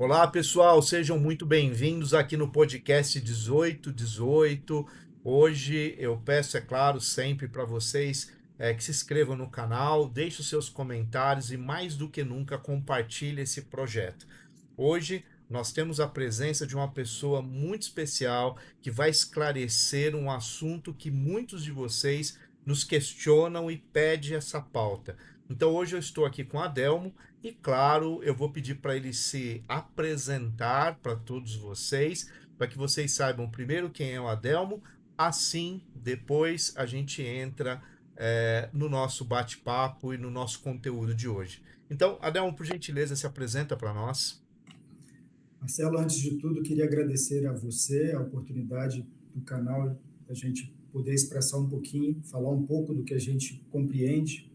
Olá, pessoal, sejam muito bem-vindos aqui no podcast 1818. Hoje eu peço, é claro, sempre para vocês que se inscrevam no canal, deixem os seus comentários e, mais do que nunca, compartilhem esse projeto. Hoje nós temos a presença de uma pessoa muito especial que vai esclarecer um assunto que muitos de vocês nos questionam e pedem essa pauta. Então hoje eu estou aqui com Adelmo e, claro, eu vou pedir para ele se apresentar para todos vocês, para que vocês saibam primeiro quem é o Adelmo, assim depois a gente entra no nosso bate-papo e no nosso conteúdo de hoje. Então, Adelmo, por gentileza, se apresenta para nós. Marcelo, antes de tudo, queria agradecer a você a oportunidade do canal, da gente poder expressar um pouquinho, falar um pouco do que a gente compreende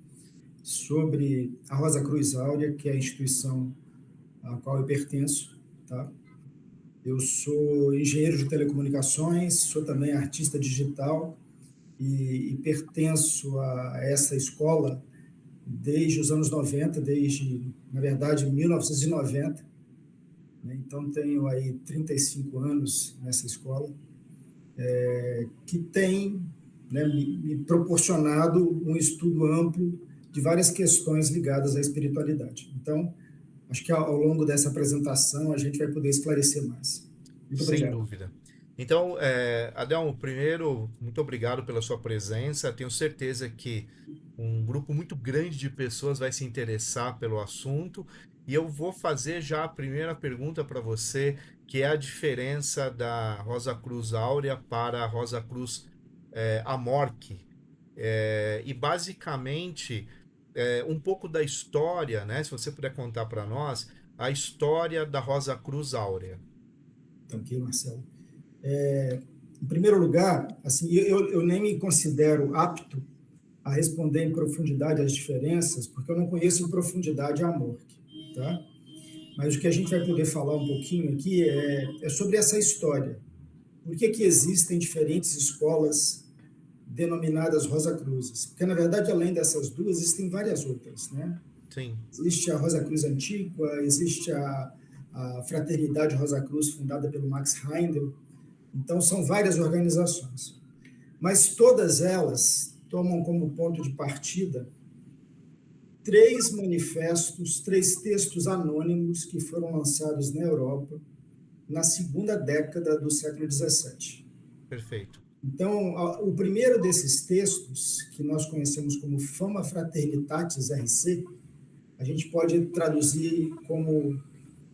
sobre a Rosa Cruz Áurea, que é a instituição à qual eu pertenço, tá? Eu sou engenheiro de telecomunicações, sou também artista digital e pertenço a essa escola desde os anos 90, desde, na verdade, 1990. Então, tenho aí 35 anos nessa escola, que tem, né, me proporcionado um estudo amplo de várias questões ligadas à espiritualidade. Então, acho que ao longo dessa apresentação a gente vai poder esclarecer mais. Muito Sem obrigado. dúvida. Então, Adelmo, primeiro, muito obrigado pela sua presença. Tenho certeza que um grupo muito grande de pessoas vai se interessar pelo assunto. E eu vou fazer já a primeira pergunta para você, que é a diferença da Rosa Cruz Áurea para a Rosa Cruz Amorque. E basicamente, um pouco da história, né? Se você puder contar para nós, a história da Rosa Cruz Áurea. Então, aqui, Marcelo. Em primeiro lugar, assim, eu nem me considero apto a responder em profundidade as diferenças, porque eu não conheço em profundidade a Amor, tá? Mas o que a gente vai poder falar um pouquinho aqui é sobre essa história. Por que existem diferentes escolas denominadas Rosa Cruzes? Porque, na verdade, além dessas duas, existem várias outras, né? Sim. Existe a Rosa Cruz Antiga, existe a Fraternidade Rosa Cruz, fundada pelo Max Heindel. Então, são várias organizações. Mas todas elas tomam como ponto de partida três manifestos, três textos anônimos que foram lançados na Europa na segunda década do século XVII. Perfeito. Então, o primeiro desses textos, que nós conhecemos como Fama Fraternitatis RC, a gente pode traduzir como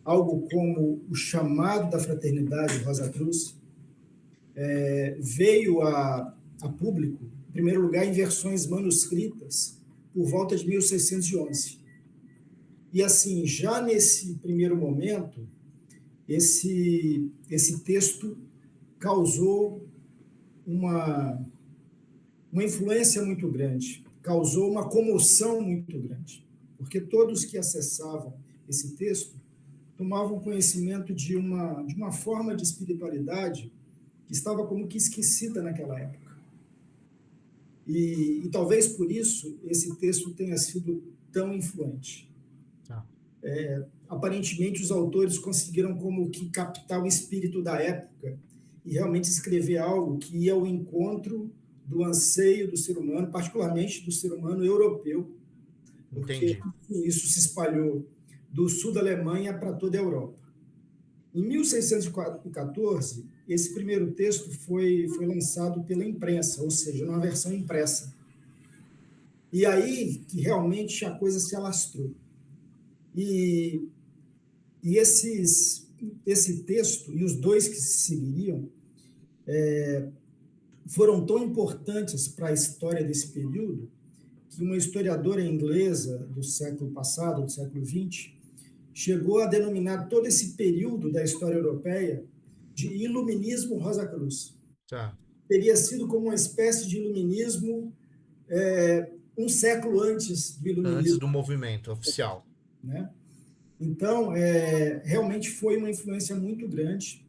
algo como o chamado da fraternidade Rosa Cruz, veio a público, em primeiro lugar, em versões manuscritas, por volta de 1611. E, assim, já nesse primeiro momento, esse texto causou uma influência muito grande, causou uma comoção muito grande, porque todos que acessavam esse texto tomavam conhecimento de uma forma de espiritualidade que estava como que esquecida naquela época. E talvez por isso esse texto tenha sido tão influente. Ah. Aparentemente, os autores conseguiram como que captar o espírito da época e realmente escrever algo que ia ao encontro do anseio do ser humano, particularmente do ser humano europeu, porque Entendi. isso se espalhou do sul da Alemanha para toda a Europa. Em 1614, esse primeiro texto foi lançado pela imprensa, ou seja, numa versão impressa. E aí que realmente a coisa se alastrou. E esse texto e os dois que se seguiriam foram tão importantes para a história desse período que uma historiadora inglesa do século passado, do século XX, chegou a denominar todo esse período da história europeia de Iluminismo Rosa Cruz. Tá. Teria sido como uma espécie de iluminismo um século antes do Antes iluminismo, do movimento oficial. né? Então, realmente foi uma influência muito grande,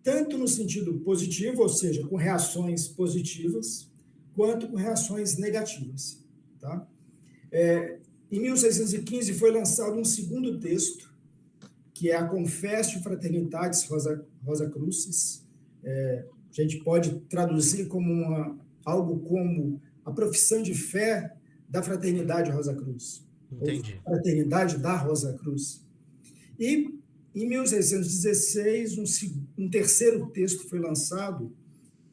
tanto no sentido positivo, ou seja, com reações positivas, quanto com reações negativas. Tá? Em 1615 foi lançado um segundo texto, que é a Confessio Fraternitatis Rosa Crucis. A gente pode traduzir como algo como a profissão de fé da Fraternidade Rosa Cruz, Entendi. ou Fraternidade da Rosa Cruz. E, em 1616, um terceiro texto foi lançado,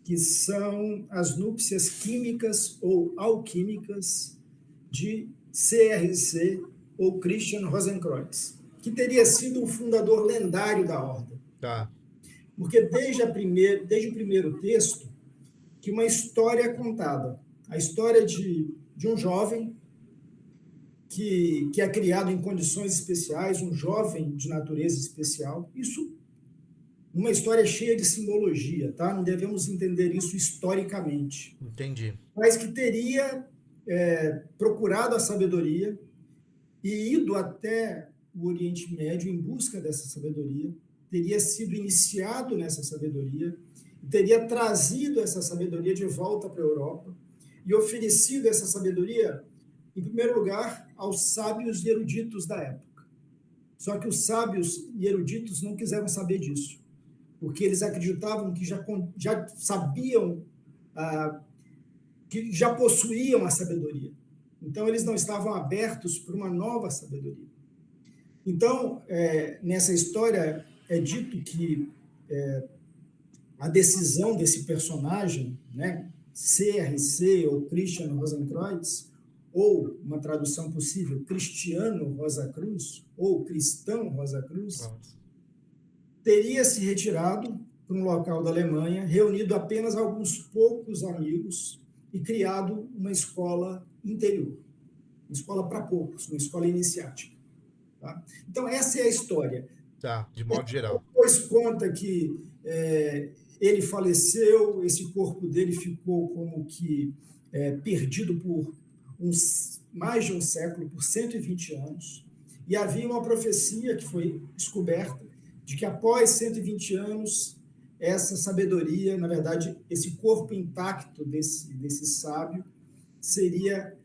que são as núpcias químicas ou alquímicas de CRC, ou Christian Rosenkreuz, que teria sido o fundador lendário da ordem. Tá. Porque desde o primeiro texto, que uma história é contada. A história de um jovem que é criado em condições especiais, um jovem de natureza especial. Isso, uma história cheia de simbologia, tá? Não devemos entender isso historicamente. Entendi. Mas que teria procurado a sabedoria e ido até o Oriente Médio em busca dessa sabedoria, teria sido iniciado nessa sabedoria, teria trazido essa sabedoria de volta para a Europa e oferecido essa sabedoria, em primeiro lugar, aos sábios e eruditos da época. Só que os sábios e eruditos não quiseram saber disso, porque eles acreditavam que já sabiam, que já possuíam a sabedoria. Então, eles não estavam abertos para uma nova sabedoria. Então, nessa história, é dito que a decisão desse personagem, né, CRC, ou Christian Rosenkreuz, ou, uma tradução possível, Cristiano Rosa Cruz, ou Cristão Rosa Cruz, teria se retirado para um local da Alemanha, reunido apenas alguns poucos amigos e criado uma escola interior, uma escola para poucos, uma escola iniciática. Tá? Então, essa é a história. Tá, de modo geral. Depois conta que ele faleceu, esse corpo dele ficou como que perdido por mais de um século, por 120 anos, e havia uma profecia que foi descoberta de que após 120 anos, essa sabedoria, na verdade, esse corpo intacto desse sábio seria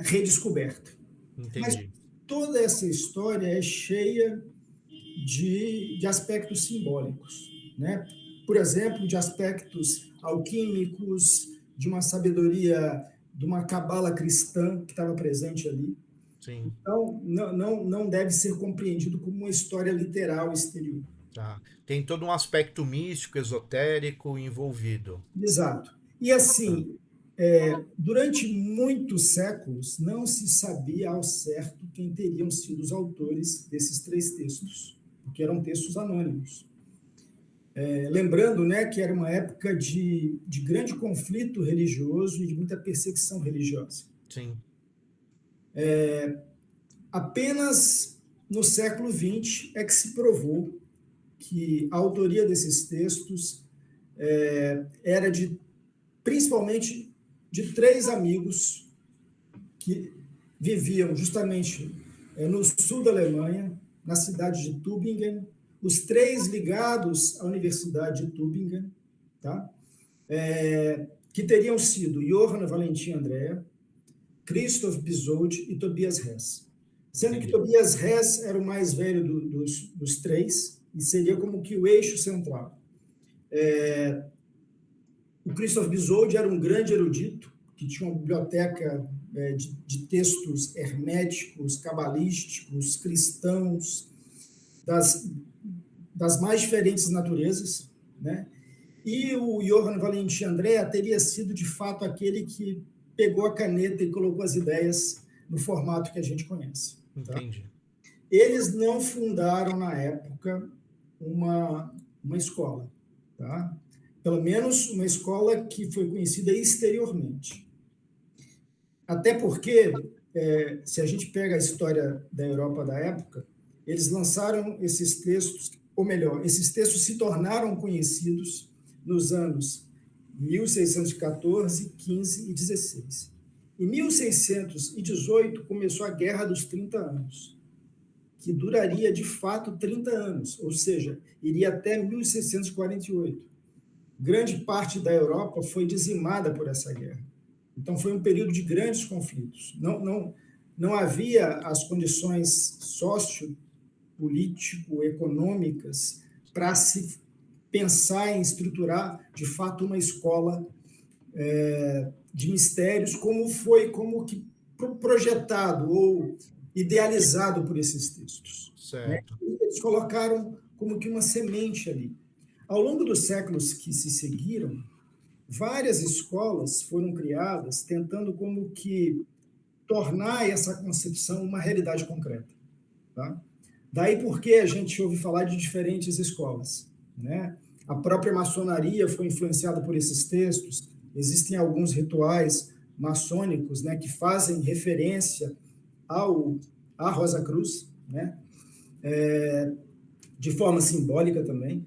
redescoberto. Entendi. Mas toda essa história é cheia de aspectos simbólicos, né? Por exemplo, de aspectos alquímicos, de uma sabedoria, de uma cabala cristã que estava presente ali. Sim. Então, não deve ser compreendido como uma história literal exterior. Tá. Tem todo um aspecto místico, esotérico envolvido. Exato. E assim, durante muitos séculos, não se sabia ao certo quem teriam sido os autores desses 3 textos, porque eram textos anônimos. Lembrando, né, que era uma época de grande conflito religioso e de muita perseguição religiosa. Sim. Apenas no século XX é que se provou que a autoria desses textos era principalmente de 3 amigos que viviam justamente no sul da Alemanha, na cidade de Tübingen, os 3 ligados à Universidade de Tübingen, tá? Que teriam sido Johann Valentin Andrea, Christoph Pisold e Tobias Hess. Sendo que Tobias Hess era o mais velho dos 3 e seria como que o eixo central. O Christoph Pisold era um grande erudito, que tinha uma biblioteca de textos herméticos, cabalísticos, cristãos, das mais diferentes naturezas, né? E o Johann Valentin Andrea teria sido, de fato, aquele que pegou a caneta e colocou as ideias no formato que a gente conhece. Tá? Entendi. Eles não fundaram, na época, uma escola. Tá? Pelo menos uma escola que foi conhecida exteriormente. Até porque, se a gente pega a história da Europa da época, eles lançaram esses textos, ou melhor, esses textos se tornaram conhecidos nos anos 1614, 15 e 16. Em 1618 começou a Guerra dos 30 Anos, que duraria de fato 30 anos, ou seja, iria até 1648. Grande parte da Europa foi dizimada por essa guerra. Então foi um período de grandes conflitos. Não havia as condições político-econômicas para se pensar em estruturar, de fato, uma escola de mistérios, como que projetado ou idealizado por esses textos, né? Certo. Eles colocaram como que uma semente ali. Ao longo dos séculos que se seguiram, várias escolas foram criadas tentando como que tornar essa concepção uma realidade concreta, tá? Daí porque a gente ouve falar de diferentes escolas, né? A própria maçonaria foi influenciada por esses textos. Existem alguns rituais maçônicos, né, que fazem referência à Rosa Cruz, né? De forma simbólica também.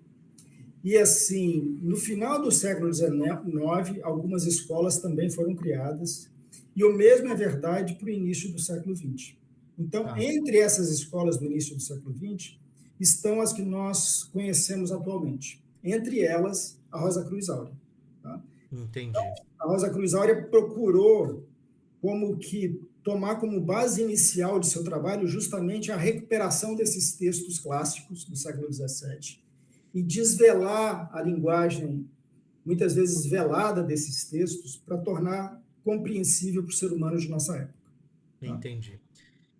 E assim, no final do século XIX, algumas escolas também foram criadas, e o mesmo é verdade para o início do século XX. Então, Tá. entre essas escolas do início do século XX, estão as que nós conhecemos atualmente. Entre elas, a Rosa Cruz Áurea. Tá? Entendi. A Rosa Cruz Áurea procurou como que tomar como base inicial de seu trabalho justamente a recuperação desses textos clássicos do século XVII e desvelar a linguagem, muitas vezes velada, desses textos para tornar compreensível para o ser humano de nossa época. Tá? Entendi.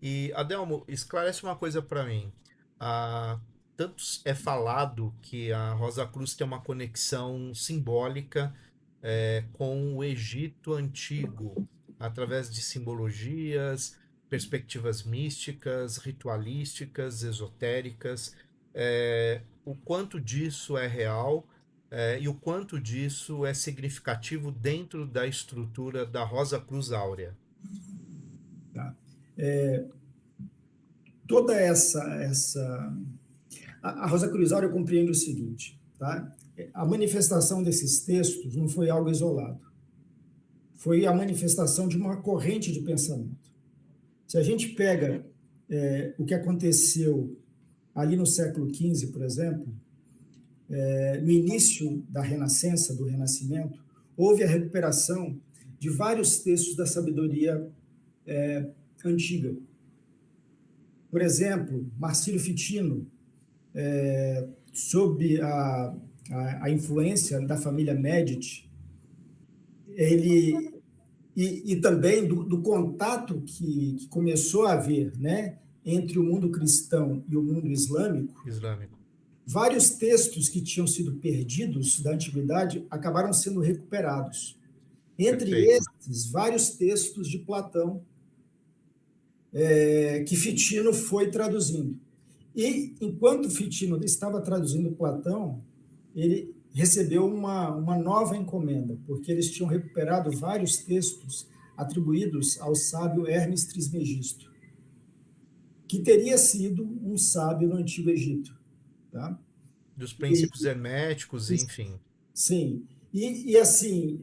E, Adelmo, esclarece uma coisa para mim. Ah, tanto é falado que a Rosa Cruz tem uma conexão simbólica com o Egito antigo, através de simbologias, perspectivas místicas, ritualísticas, esotéricas. O quanto disso é real, e o quanto disso é significativo dentro da estrutura da Rosa Cruz Áurea. Tá? Toda a Rosa Cruz Áurea compreende o seguinte, tá? A manifestação desses textos não foi algo isolado, foi a manifestação de uma corrente de pensamento. Se a gente pega o que aconteceu ali no século XV, por exemplo, no início da Renascença, do Renascimento, houve a recuperação de vários textos da sabedoria antiga. Por exemplo, Marcílio Fitino, sob a influência da família Médici, e também do contato que começou a haver, né, entre o mundo cristão e o mundo islâmico, vários textos que tinham sido perdidos da antiguidade acabaram sendo recuperados. Entre esses, vários textos de Platão, que Fitino foi traduzindo. E, enquanto Fitino estava traduzindo Platão, ele recebeu uma nova encomenda, porque eles tinham recuperado vários textos atribuídos ao sábio Hermes Trismegisto, que teria sido um sábio no Antigo Egito. Tá? Dos princípios herméticos, enfim. Sim. E assim,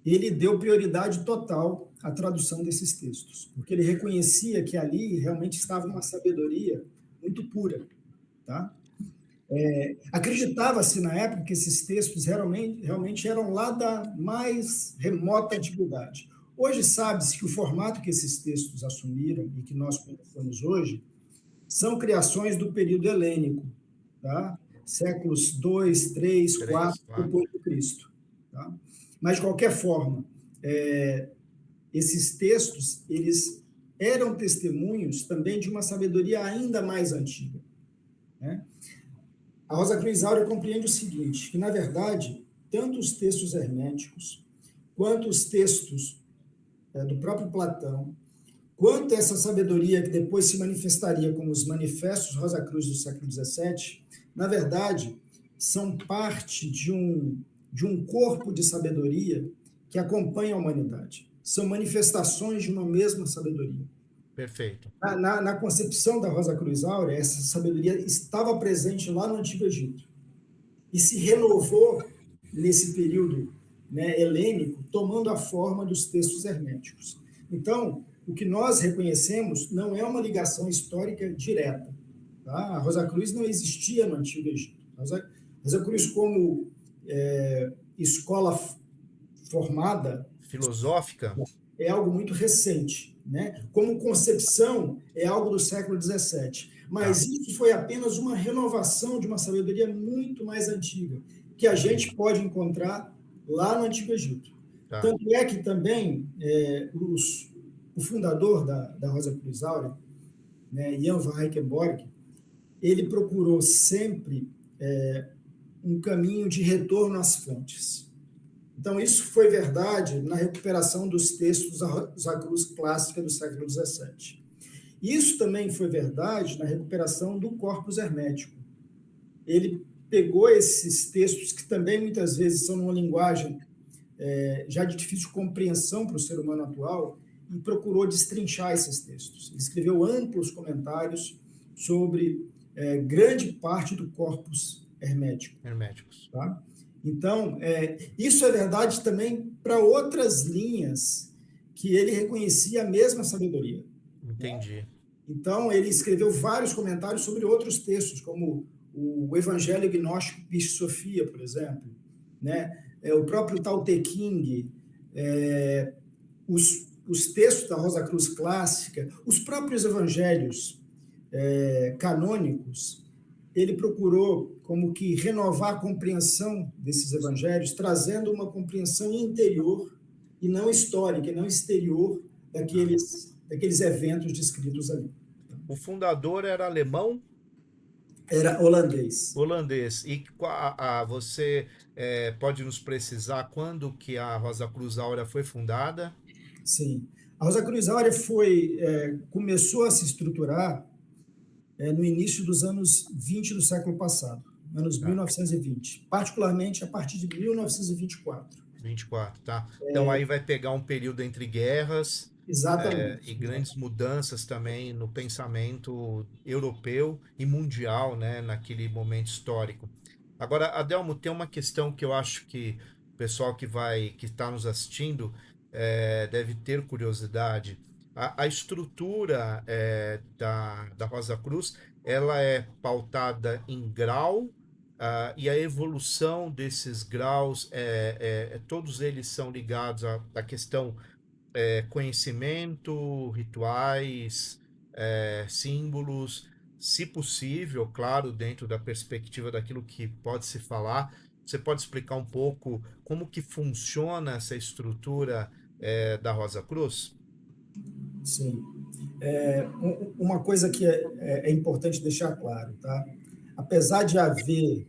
ele deu prioridade total à tradução desses textos, porque ele reconhecia que ali realmente estava uma sabedoria muito pura. Tá? Acreditava-se na época que esses textos realmente eram lá da mais remota antiguidade. Hoje sabe-se que o formato que esses textos assumiram e que nós conhecemos hoje são criações do período helênico, tá? Séculos 2, 3, 4 depois de Cristo. Tá? Mas, de qualquer forma, esses textos eles eram testemunhos também de uma sabedoria ainda mais antiga. Né? A Rosa Cruz Áurea compreende o seguinte, que, na verdade, tanto os textos herméticos, quanto os textos do próprio Platão, quanto essa sabedoria que depois se manifestaria como os manifestos Rosa Cruz do século XVII, na verdade, são parte de um corpo de sabedoria que acompanha a humanidade. São manifestações de uma mesma sabedoria. Perfeito. Na concepção da Rosa Cruz Áurea, essa sabedoria estava presente lá no Antigo Egito e se renovou nesse período, né, helênico, tomando a forma dos textos herméticos. Então, o que nós reconhecemos não é uma ligação histórica direta. Tá? A Rosa Cruz não existia no Antigo Egito. A Rosa Cruz, como escola formada, filosófica, é algo muito recente. Né? Como concepção, é algo do século XVII. Mas isso foi apenas uma renovação de uma sabedoria muito mais antiga, que a gente pode encontrar lá no Antigo Egito. Tanto é que também o fundador da Rosa Cruz Áurea, né, Jan van Eyckenborg, ele procurou sempre um caminho de retorno às fontes. Então, isso foi verdade na recuperação dos textos da cruz clássica do século XVII. Isso também foi verdade na recuperação do corpus hermético. Ele pegou esses textos, que também muitas vezes são numa linguagem já de difícil compreensão para o ser humano atual, e procurou destrinchar esses textos. Ele escreveu amplos comentários sobre grande parte do corpus herméticos. Tá? Então, isso é verdade também para outras linhas que ele reconhecia a mesma sabedoria. Entendi. Né? Então, ele escreveu vários comentários sobre outros textos, como o Evangelho Gnóstico Pisce Sofia, por exemplo, né? O próprio Tao Te Ching, os textos da Rosa Cruz clássica, os próprios evangelhos canônicos. Ele procurou como que renovar a compreensão desses evangelhos, trazendo uma compreensão interior e não histórica, e não exterior daqueles eventos descritos ali. O fundador era alemão? Era holandês. Holandês. E você pode nos precisar quando que a Rosa Cruz Áurea foi fundada? Sim. A Rosa Cruz Áurea começou a se estruturar no início dos anos 20 do século passado, anos 1920, particularmente a partir de 1924. 24, tá. Então aí vai pegar um período entre guerras. Exatamente. E grandes mudanças também no pensamento europeu e mundial, né, naquele momento histórico. Agora, Adelmo, tem uma questão que eu acho que o pessoal que está nos assistindo deve ter curiosidade. A estrutura da Rosa Cruz, ela é pautada em grau, e a evolução desses graus, todos eles são ligados à questão conhecimento, rituais, símbolos, se possível, claro, dentro da perspectiva daquilo que pode se falar. Você pode explicar um pouco como que funciona essa estrutura da Rosa Cruz? Sim. Uma coisa que é importante deixar claro, tá? Apesar de haver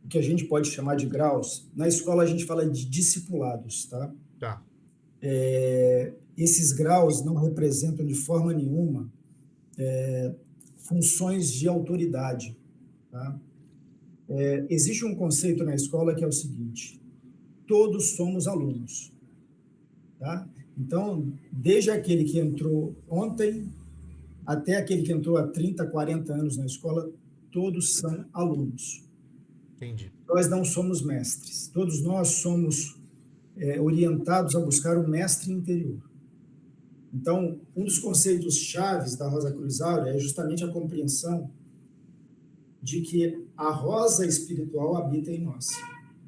o que a gente pode chamar de graus, na escola a gente fala de discipulados, tá? Tá. Esses graus não representam de forma nenhuma funções de autoridade. Tá? Existe um conceito na escola que é o seguinte: todos somos alunos. Tá? Então, desde aquele que entrou ontem até aquele que entrou há 30, 40 anos na escola, todos são alunos. Entendi. Nós não somos mestres. Todos nós somos orientados a buscar o mestre interior. Então, um dos conceitos chaves da Rosa Cruz Áurea é justamente a compreensão de que a rosa espiritual habita em nós.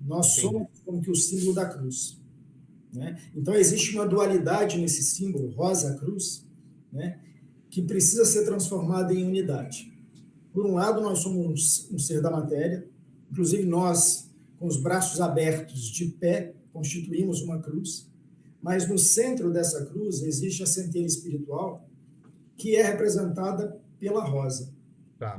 Nós somos como que o símbolo da cruz. Né? Então, existe uma dualidade nesse símbolo, rosa-cruz, né? Que precisa ser transformada em unidade. Por um lado, nós somos um ser da matéria, inclusive nós, com os braços abertos, de pé, constituímos uma cruz, mas no centro dessa cruz existe a centelha espiritual, que é representada pela rosa. Tá.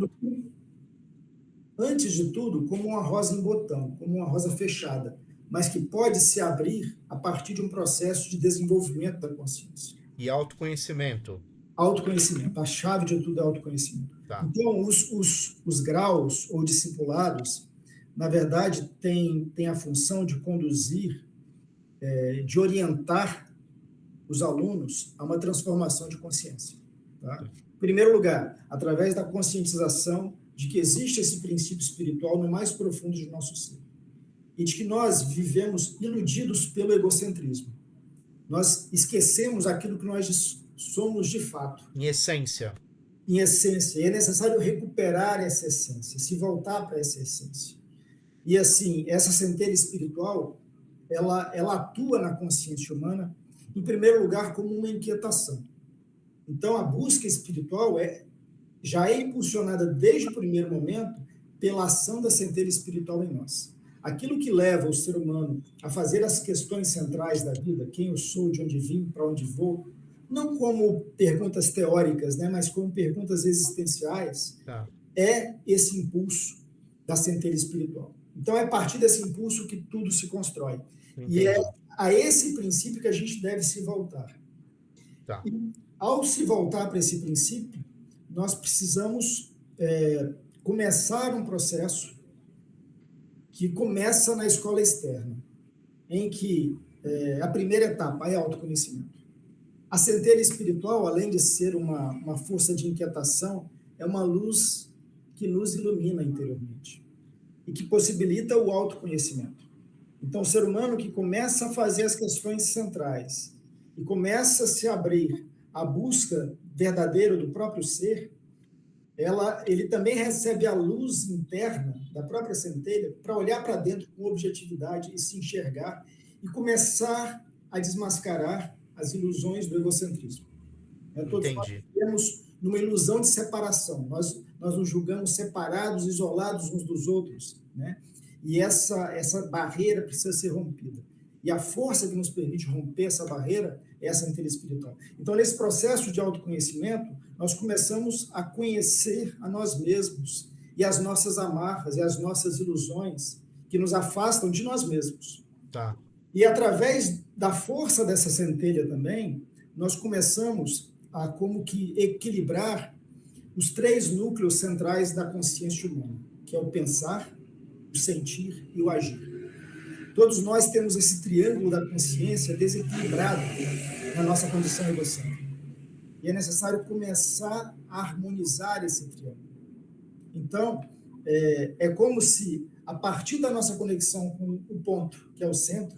Antes de tudo, como uma rosa em botão, como uma rosa fechada, mas que pode se abrir a partir de um processo de desenvolvimento da consciência. E autoconhecimento? Autoconhecimento. A chave de tudo é autoconhecimento. Tá. Então, os graus ou discipulados, na verdade, têm a função de conduzir, de orientar os alunos a uma transformação de consciência. Tá? Em primeiro lugar, através da conscientização de que existe esse princípio espiritual no mais profundo de nosso ser. E de que nós vivemos iludidos pelo egocentrismo. Nós esquecemos aquilo que nós somos de fato. Em essência. Em essência. E é necessário recuperar essa essência, se voltar para essa essência. E assim, essa centelha espiritual, ela atua na consciência humana, em primeiro lugar, como uma inquietação. Então, a busca espiritual é já é impulsionada desde o primeiro momento pela ação da centelha espiritual em nós. Aquilo que leva o ser humano a fazer as questões centrais da vida, quem eu sou, de onde vim, para onde vou, não como perguntas teóricas, né, mas como perguntas existenciais, Tá, é esse impulso da centelha espiritual. Então, é a partir desse impulso que tudo se constrói. E é entendi. a esse princípio que a gente deve se voltar. Tá, E, ao se voltar para esse princípio, nós precisamos começar um processo que começa na escola externa, em que a primeira etapa é autoconhecimento. A centelha espiritual, além de ser uma força de inquietação, é uma luz que nos ilumina interiormente e que possibilita o autoconhecimento. Então, o ser humano que começa a fazer as questões centrais e começa a se abrir à busca verdadeira do próprio ser, ele também recebe a luz interna da própria centelha para olhar para dentro com objetividade e se enxergar e começar a desmascarar as ilusões do egocentrismo. Todos nós entendi. vivemos numa ilusão de separação. Nós nos julgamos separados, isolados uns dos outros, né? E essa barreira precisa ser rompida. E a força que nos permite romper essa barreira é essa inteligência espiritual. Então, nesse processo de autoconhecimento, nós começamos a conhecer a nós mesmos e as nossas amarras e as nossas ilusões que nos afastam de nós mesmos. Tá, E através da força dessa centelha também, nós começamos a como que equilibrar os três núcleos centrais da consciência humana, que é o pensar, o sentir e o agir. Todos nós temos esse triângulo da consciência desequilibrado na nossa condição egocêntrica. E é necessário começar a harmonizar esse triângulo. Então, é como se, a partir da nossa conexão com o ponto, que é o centro,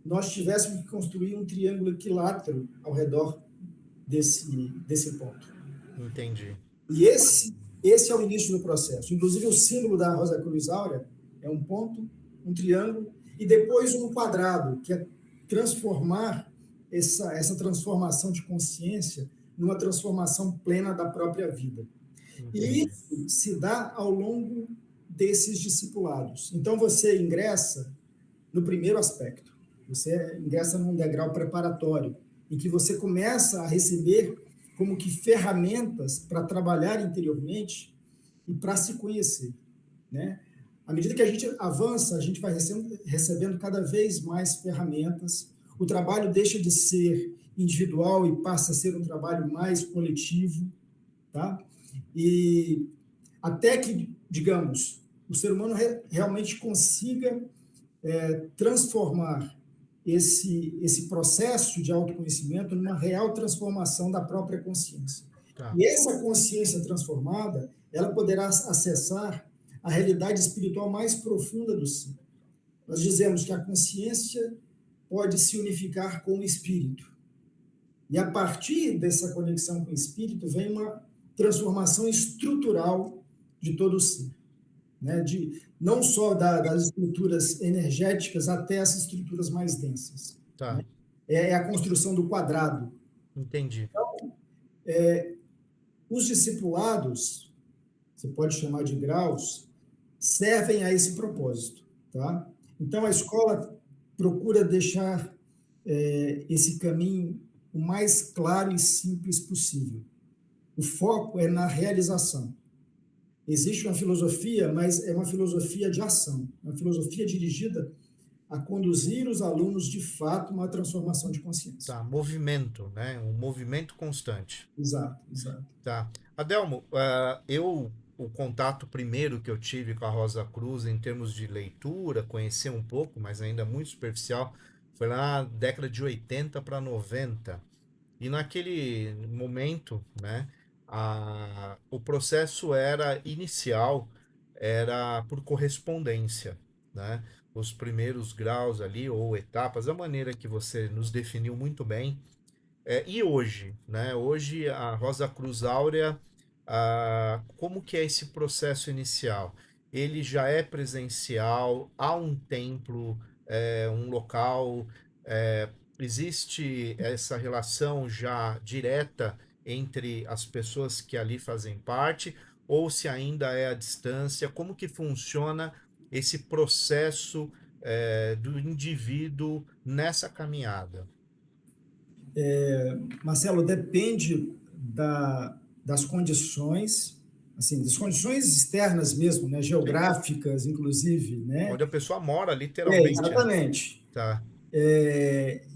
nós tivéssemos que construir um triângulo equilátero ao redor desse ponto. entendi. E esse é o início do processo. Inclusive, o símbolo da Rosa Cruz Áurea é um ponto, um triângulo, e depois um quadrado, que é transformar essa transformação de consciência numa transformação plena da própria vida. E Entendi. isso se dá ao longo desses discipulados. Então, você ingressa no primeiro aspecto. Você ingressa num degrau preparatório, em que você começa a receber como que ferramentas para trabalhar interiormente e para se conhecer, né? À medida que a gente avança, a gente vai recebendo cada vez mais ferramentas. O trabalho deixa de ser individual e passa a ser um trabalho mais coletivo, tá? E até que, digamos, o ser humano realmente consiga transformar esse processo de autoconhecimento numa real transformação da própria consciência. Tá, E essa consciência transformada, ela poderá acessar a realidade espiritual mais profunda do ser. Nós dizemos que a consciência pode se unificar com o espírito. E a partir dessa conexão com o espírito vem uma transformação estrutural de todo o ser, né? Não só das estruturas energéticas até as estruturas mais densas, tá, né? É a construção do quadrado. entendi. Os discipulados, você pode chamar de graus, servem a esse propósito, tá? Então, a escola procura deixar esse caminho o mais claro e simples possível. O foco é na realização. Existe uma filosofia, mas é uma filosofia de ação, uma filosofia dirigida a conduzir os alunos, de fato, a uma transformação de consciência. Tá, movimento, né? Um movimento constante. Exato, exato. Tá. Adelmo, o contato primeiro que eu tive com a Rosa Cruz em termos de leitura, conhecer um pouco, mas ainda muito superficial, foi lá na década de 80 para 90. E naquele momento, né, o processo era inicial, era por correspondência, né? Os primeiros graus ali, ou etapas, a maneira que você nos definiu muito bem. E hoje, né? Hoje a Rosa Cruz Áurea, como que é esse processo inicial? Ele já é presencial, há um templo, um local, existe essa relação já direta entre as pessoas que ali fazem parte, ou se ainda é à distância? Como que funciona esse processo, do indivíduo nessa caminhada? Marcelo, depende das condições, assim, das condições externas mesmo, né, Sim. geográficas, inclusive, né? Onde a pessoa mora literalmente, né? Exatamente. Tá,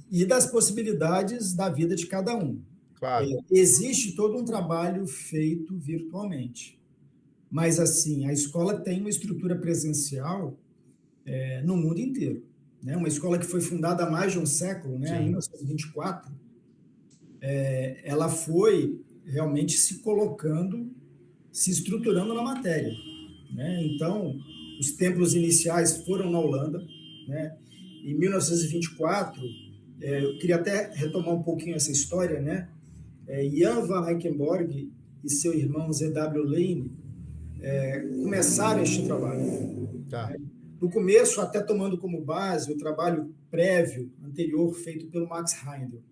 E das possibilidades da vida de cada um. claro. Existe todo um trabalho feito virtualmente, mas assim, a escola tem uma estrutura presencial no mundo inteiro, né? Uma escola que foi fundada há mais de um século, né? Em Sim, 1924, ela foi realmente se colocando, se estruturando na matéria, né? Então, os templos iniciais foram na Holanda, né? Em 1924, eu queria até retomar um pouquinho essa história, né? Jan van Eyckenborg e seu irmão Z.W. Lane começaram este trabalho. tá. No começo, até tomando como base o trabalho prévio, anterior, feito pelo Max Heindel.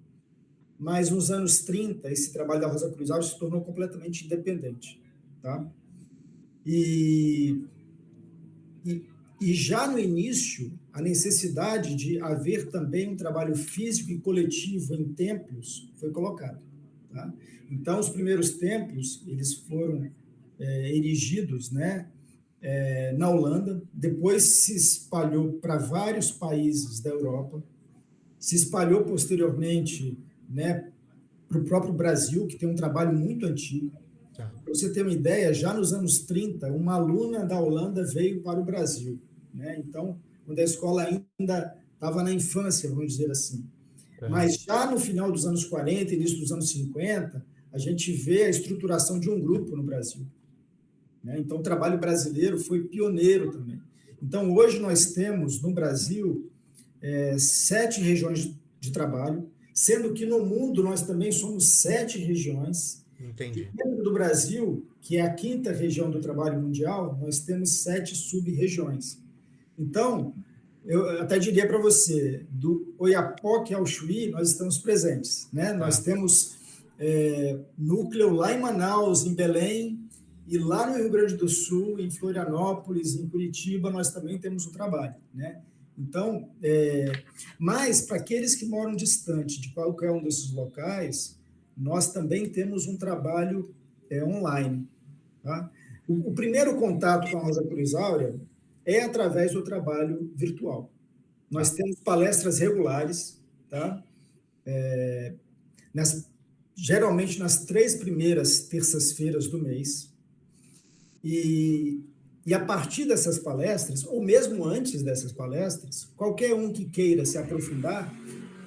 Mas nos anos 30, esse trabalho da Rosa Cruz Alves se tornou completamente independente. Tá? E, e, e já no início, a necessidade de haver também um trabalho físico e coletivo em templos foi colocado. Tá? Então, os primeiros templos eles foram erigidos, né, na Holanda, depois se espalhou para vários países da Europa, se espalhou posteriormente, né, para o próprio Brasil, que tem um trabalho muito antigo. Tá. Para você ter uma ideia, já nos anos 30, uma aluna da Holanda veio para o Brasil. Né? Então, quando a escola ainda estava na infância, vamos dizer assim. Aham. Mas já no final dos anos 40, início dos anos 50, a gente vê a estruturação de um grupo no Brasil. Né? Então, o trabalho brasileiro foi pioneiro também. Então, hoje nós temos no Brasil 7 regiões de trabalho, sendo que no mundo nós também somos 7 regiões. E Entendi. dentro do Brasil, que é a 5ª região do trabalho mundial, nós temos 7 sub-regiões. Então, eu até diria para você, do Oiapoque ao Chuí, nós estamos presentes. Né? Nós Tá. temos núcleo lá em Manaus, em Belém, e lá no Rio Grande do Sul, em Florianópolis, em Curitiba, nós também temos o trabalho. Né? Então, mas para aqueles que moram distante de qualquer um desses locais, nós também temos um trabalho online. Tá? O primeiro contato com a Rosa Cruz Áurea é através do trabalho virtual. Nós Tá. temos palestras regulares, tá? Geralmente nas 3 primeiras terças-feiras do mês. E a partir dessas palestras, ou mesmo antes dessas palestras, qualquer um que queira se aprofundar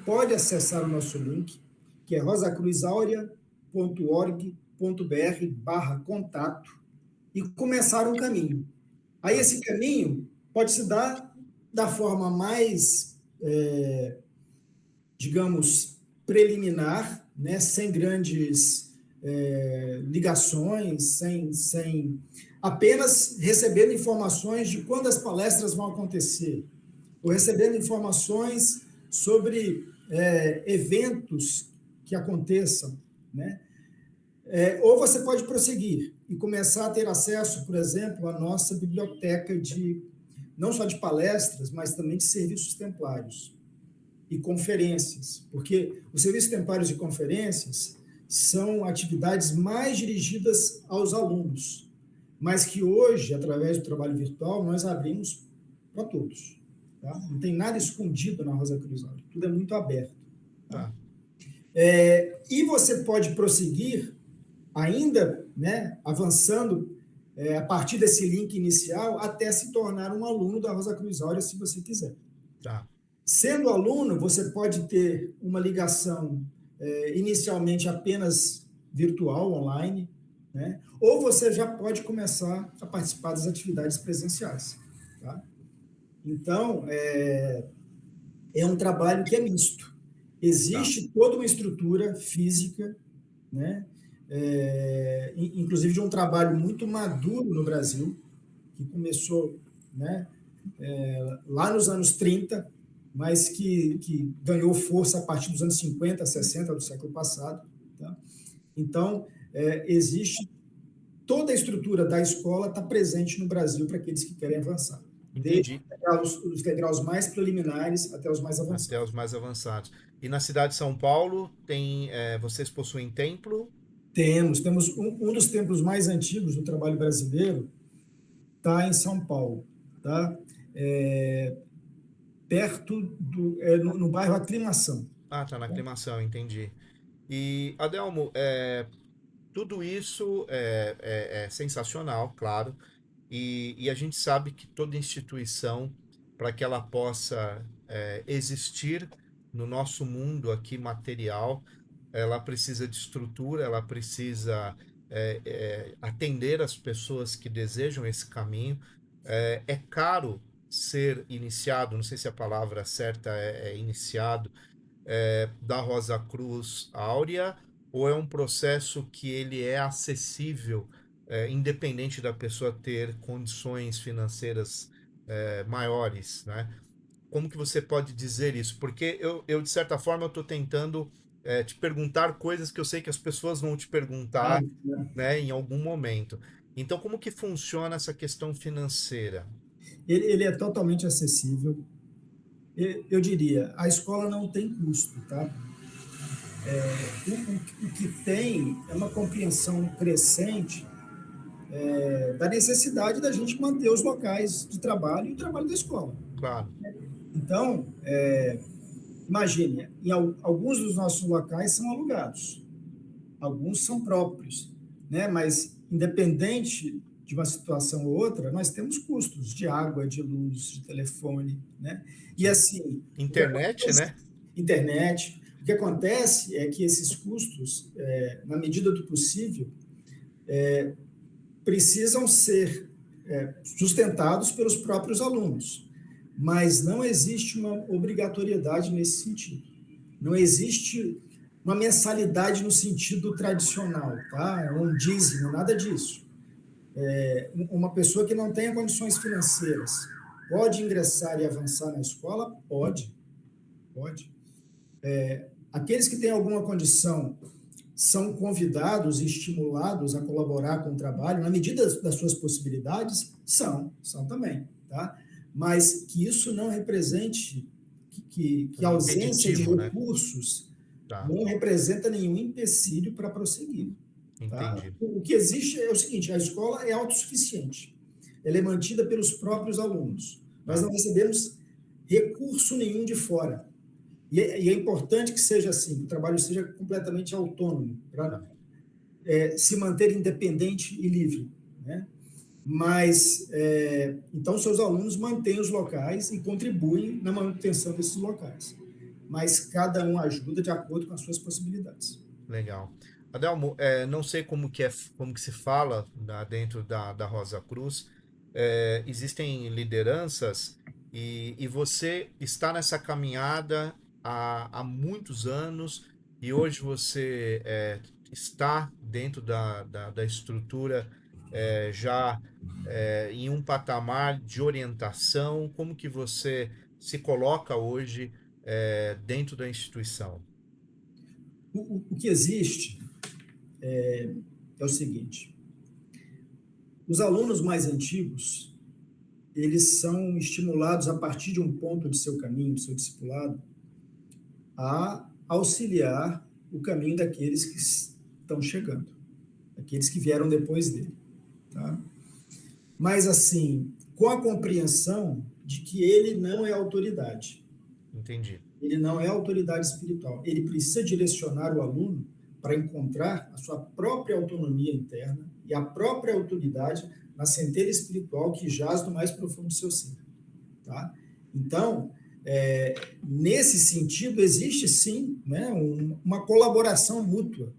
pode acessar o nosso link, que é rosacruzaurea.org.br/contato e começar um caminho. Aí Tá. esse caminho pode se dar da forma mais, digamos, preliminar, né, sem grandes ligações, sem apenas recebendo informações de quando as palestras vão acontecer, ou recebendo informações sobre eventos que aconteçam, né? Ou você pode prosseguir e começar a ter acesso, por exemplo, à nossa biblioteca não só de palestras, mas também de serviços templários e conferências, porque os serviços templários e conferências são atividades mais dirigidas aos alunos, mas que hoje, através do trabalho virtual, nós abrimos para todos. Tá? Não tem nada escondido na Rosa Cruz Áurea, tudo é muito aberto. Tá? Tá. E você pode prosseguir ainda, né, avançando a partir desse link inicial até se tornar um aluno da Rosa Cruz Áurea, se você quiser. Tá. Sendo aluno, você pode ter uma ligação inicialmente apenas virtual, online, né? Ou você já pode começar a participar das atividades presenciais. Tá? Então, é um trabalho que é misto. Tá. Existe toda uma estrutura física, né? Inclusive de um trabalho muito maduro no Brasil, que começou, né, lá nos anos 30, mas que ganhou força a partir dos anos 50, 60 do século passado. Tá? Então, existe toda a estrutura da escola está presente no Brasil para aqueles que querem avançar, desde Entendi. os degraus mais preliminares até os mais Até avançados. os mais avançados. E na cidade de São Paulo, vocês possuem templo? Temos um dos templos mais antigos do trabalho brasileiro, está em São Paulo, tá? Perto no bairro Aclimação. Ah, tá na aclimação, entendi. E, Adelmo, tudo isso é sensacional, claro, e a gente sabe que toda instituição, para que ela possa existir no nosso mundo aqui material, ela precisa de estrutura, ela precisa atender as pessoas que desejam esse caminho. É caro ser iniciado, não sei se a palavra certa é iniciado, da Rosa Cruz Áurea, ou é um processo que ele é acessível, independente da pessoa ter condições financeiras maiores, né? Como que você pode dizer isso? Porque eu de certa forma, eu estou tentando te perguntar coisas que eu sei que as pessoas vão te perguntar, Claro, né? né, em algum momento. Então, como que funciona essa questão financeira? Ele é totalmente acessível. Eu diria, a escola não tem custo, tá? O que tem é uma compreensão crescente da necessidade da gente manter os locais de trabalho e o trabalho da escola. Claro, Então, imagine, alguns dos nossos locais são alugados, alguns são próprios, né? Mas, independente de uma situação ou outra, nós temos custos de água, de luz, de telefone, né? E sim. assim, o que Internet, acontece, né? internet, o que acontece é que esses custos, na medida do possível, precisam ser sustentados pelos próprios alunos, mas não existe uma obrigatoriedade nesse sentido. Não existe uma mensalidade no sentido tradicional, tá? Um dízimo, nada disso. Uma pessoa que não tenha condições financeiras pode ingressar e avançar na escola? Pode, pode. Aqueles que têm alguma condição são convidados e estimulados a colaborar com o trabalho, na medida das suas possibilidades, são também, tá? Mas que isso não represente, que a Um ausência de impeditivo, né? recursos Tá, não representa nenhum empecilho para prosseguir, tá? entendi. O que existe é o seguinte, a escola é autossuficiente, ela é mantida pelos próprios alunos, nós Tá, não recebemos recurso nenhum de fora, e é importante que seja assim, que o trabalho seja completamente autônomo, tá. para se manter independente e livre, né? Mas, então, seus alunos mantêm os locais e contribuem na manutenção desses locais. Mas cada um ajuda de acordo com as suas possibilidades. Legal. Adelmo, não sei como que se fala dentro da Rosa Cruz. Existem lideranças e você está nessa caminhada há muitos anos e hoje você está dentro da estrutura já em um patamar de orientação. Como que você se coloca hoje dentro da instituição? O que existe é o seguinte: os alunos mais antigos, eles são estimulados a partir de um ponto de seu caminho, do seu discipulado, a auxiliar o caminho daqueles que estão chegando, daqueles que vieram depois dele, tá? Mas assim, com a compreensão de que ele não é autoridade, Entendi. ele não é autoridade espiritual, ele precisa direcionar o aluno para encontrar a sua própria autonomia interna e a própria autoridade na centelha espiritual que jaz no mais profundo do seu ser, tá? Então, nesse sentido, existe sim, né, uma colaboração mútua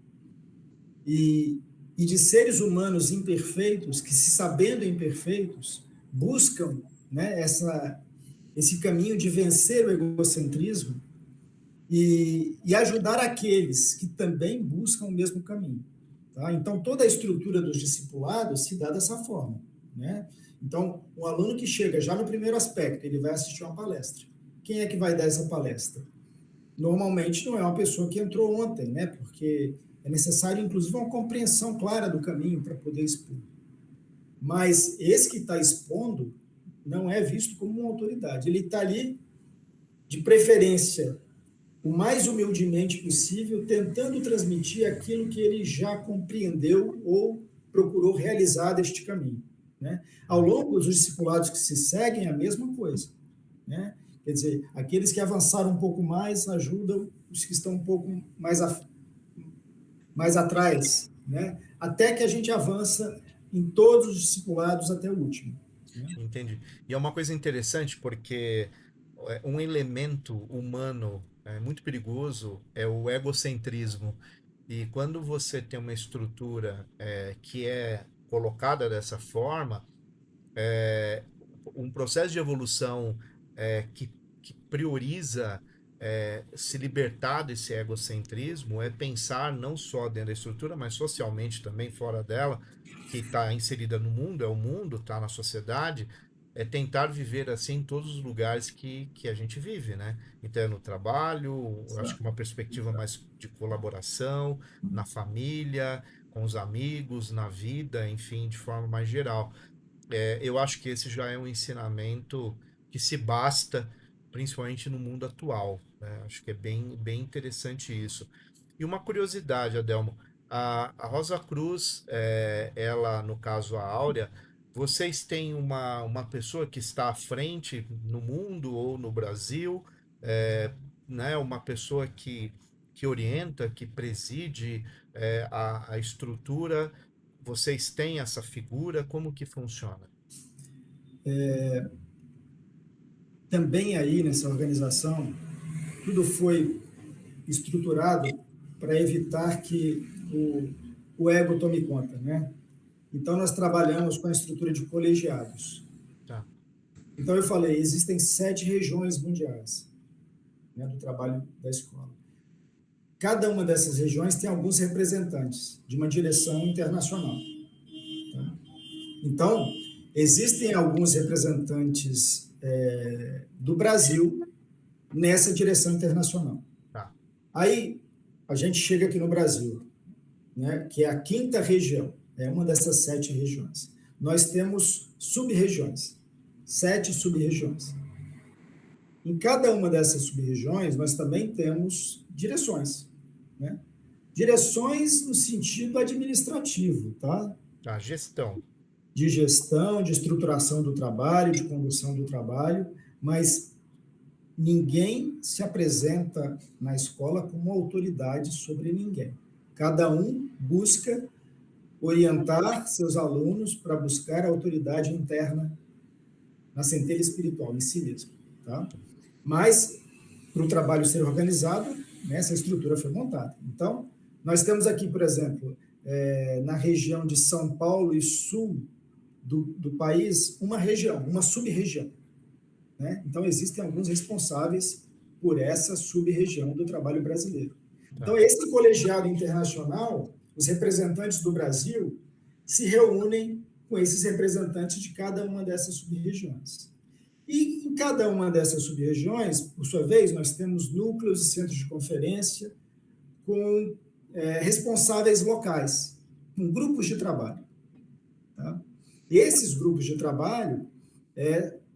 e de seres humanos imperfeitos que, se sabendo imperfeitos, buscam, né, esse caminho de vencer o egocentrismo e ajudar aqueles que também buscam o mesmo caminho. Tá? Então, toda a estrutura dos discipulados se dá dessa forma, né? Então, um aluno que chega já no primeiro aspecto, ele vai assistir uma palestra. Quem é que vai dar essa palestra? Normalmente não é uma pessoa que entrou ontem, né? Porque é É necessário, inclusive, uma compreensão clara do caminho para poder expor. Mas esse que está expondo não é visto como uma autoridade. Ele está ali, de preferência, o mais humildemente possível, tentando transmitir aquilo que ele já compreendeu ou procurou realizar deste caminho. Né? Ao longo dos discipulados que se seguem, a mesma coisa. Né? Quer dizer, aqueles que avançaram um pouco mais ajudam os que estão um pouco mais atrás, né? Até que a gente avança em todos os discipulados até o último. Né? Entendi. E é uma coisa interessante porque um elemento humano muito perigoso é o egocentrismo. E quando você tem uma estrutura que é colocada dessa forma, um processo de evolução que prioriza se libertar desse egocentrismo é pensar não só dentro da estrutura, mas socialmente também fora dela, que está inserida no mundo, é o mundo, está na sociedade, é tentar viver assim em todos os lugares que a gente vive, né? Então, é no trabalho, acho que uma perspectiva mais de colaboração, na família, com os amigos, na vida, enfim, de forma mais geral. Eu acho que esse já é um ensinamento que se basta, principalmente no mundo atual, né? Acho que é bem interessante isso. E uma curiosidade, Adelmo, a Rosa Cruz, ela, no caso a Áurea, vocês têm uma pessoa que está à frente no mundo ou no Brasil, né? Uma pessoa que orienta, que preside a estrutura. Vocês têm essa figura? Como que funciona? Também aí nessa organização, tudo foi estruturado para evitar que o ego tome conta, né? Então, nós trabalhamos com a estrutura de colegiados. Tá. Então, eu falei, existem 7 regiões mundiais, né, do trabalho da escola. Cada uma dessas regiões tem alguns representantes de uma direção internacional. Tá? Então, existem alguns representantes do Brasil nessa direção internacional. Tá. Aí, a gente chega aqui no Brasil, né, que é a 5ª região, é uma dessas 7 regiões. Nós temos sub-regiões, 7 sub-regiões. Em cada uma dessas sub-regiões, nós também temos direções, né? Direções no sentido administrativo, tá? A gestão. De gestão, de estruturação do trabalho, de condução do trabalho, mas ninguém se apresenta na escola como autoridade sobre ninguém. Cada um busca orientar seus alunos para buscar a autoridade interna na centelha espiritual em si mesmo. Tá? Mas, para o trabalho ser organizado, né, essa estrutura foi montada. Então, nós temos aqui, por exemplo, na região de São Paulo e sul do país, uma região, uma sub-região. Né? Então, existem alguns responsáveis por essa sub-região do trabalho brasileiro. Então, esse colegiado internacional, os representantes do Brasil se reúnem com esses representantes de cada uma dessas sub-regiões. E em cada uma dessas sub-regiões, por sua vez, nós temos núcleos e centros de conferência com responsáveis locais, com grupos de trabalho. Tá? E esses grupos de trabalho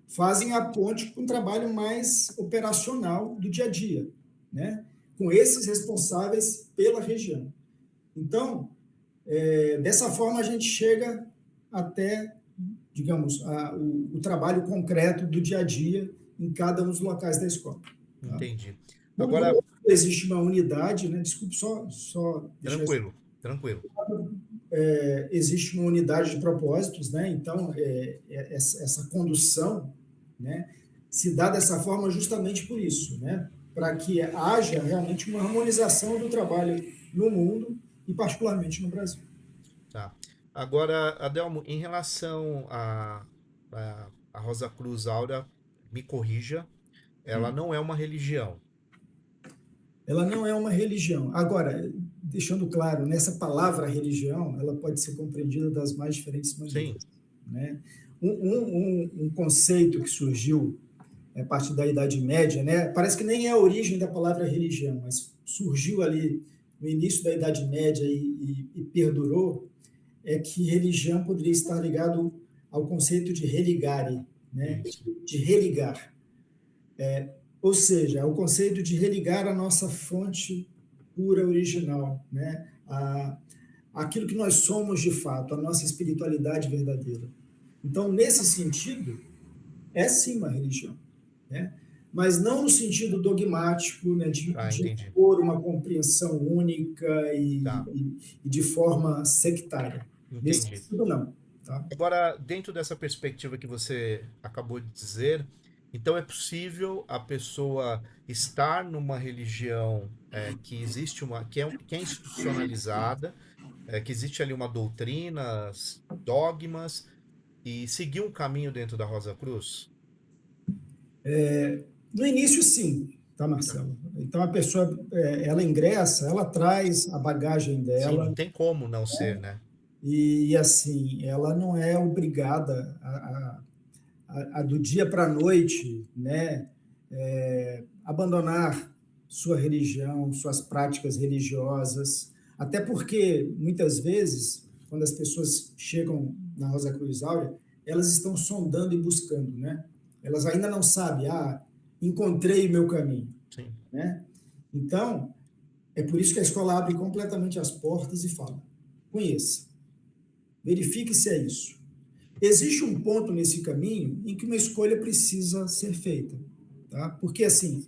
fazem a ponte com um trabalho mais operacional do dia a dia, né? Com esses responsáveis pela região. Então, dessa forma, a gente chega até, digamos, o trabalho concreto do dia a dia em cada um dos locais da escola. Tá? Entendi. Agora, existe uma unidade, né? Desculpe, só Tranquilo. Existe uma unidade de propósitos, né? Então, essa condução, né, se dá dessa forma justamente por isso, né? Para que haja realmente uma harmonização do trabalho no mundo e particularmente no Brasil. Tá. Agora, Adelmo, em relação a Rosa Cruz Áurea, me corrija, ela não é uma religião. Ela não é uma religião. Agora, deixando claro, nessa palavra religião, ela pode ser compreendida das mais diferentes maneiras. Sim. Né? Um conceito que surgiu a partir da Idade Média, né? Parece que nem é a origem da palavra religião, mas surgiu ali no início da Idade Média e perdurou, é que religião poderia estar ligado ao conceito de religare, né? Isso. De religar. Ou seja, é o conceito de religar a nossa fonte pura original, né? Aquilo que nós somos de fato, a nossa espiritualidade verdadeira. Então, nesse sentido, é sim uma religião, né? Mas não no sentido dogmático, né, de Entendi. impor uma compreensão única Tá, e de forma sectária. Nesse entendi. sentido, não. Tá? Agora, dentro dessa perspectiva que você acabou de dizer, então é possível a pessoa estar numa religião que existe que é institucionalizada, que existe ali uma doutrina, dogmas, e seguir um caminho dentro da Rosa Cruz? No início, sim, tá, Tá. Marcelo? Então, a pessoa, ela ingressa, ela traz a bagagem Sim, não dela, tem como não ser, né? assim, ela não é obrigada do dia para a noite, né, abandonar sua religião, suas práticas religiosas, até porque, muitas vezes, quando as pessoas chegam na Rosa Cruz Áurea, elas estão sondando e buscando, né? Elas ainda não sabem, encontrei o meu caminho, Sim. né? Então, é por isso que a escola abre completamente as portas e fala, conheça, verifique se é isso. Existe um ponto nesse caminho em que uma escolha precisa ser feita, tá? Porque, assim,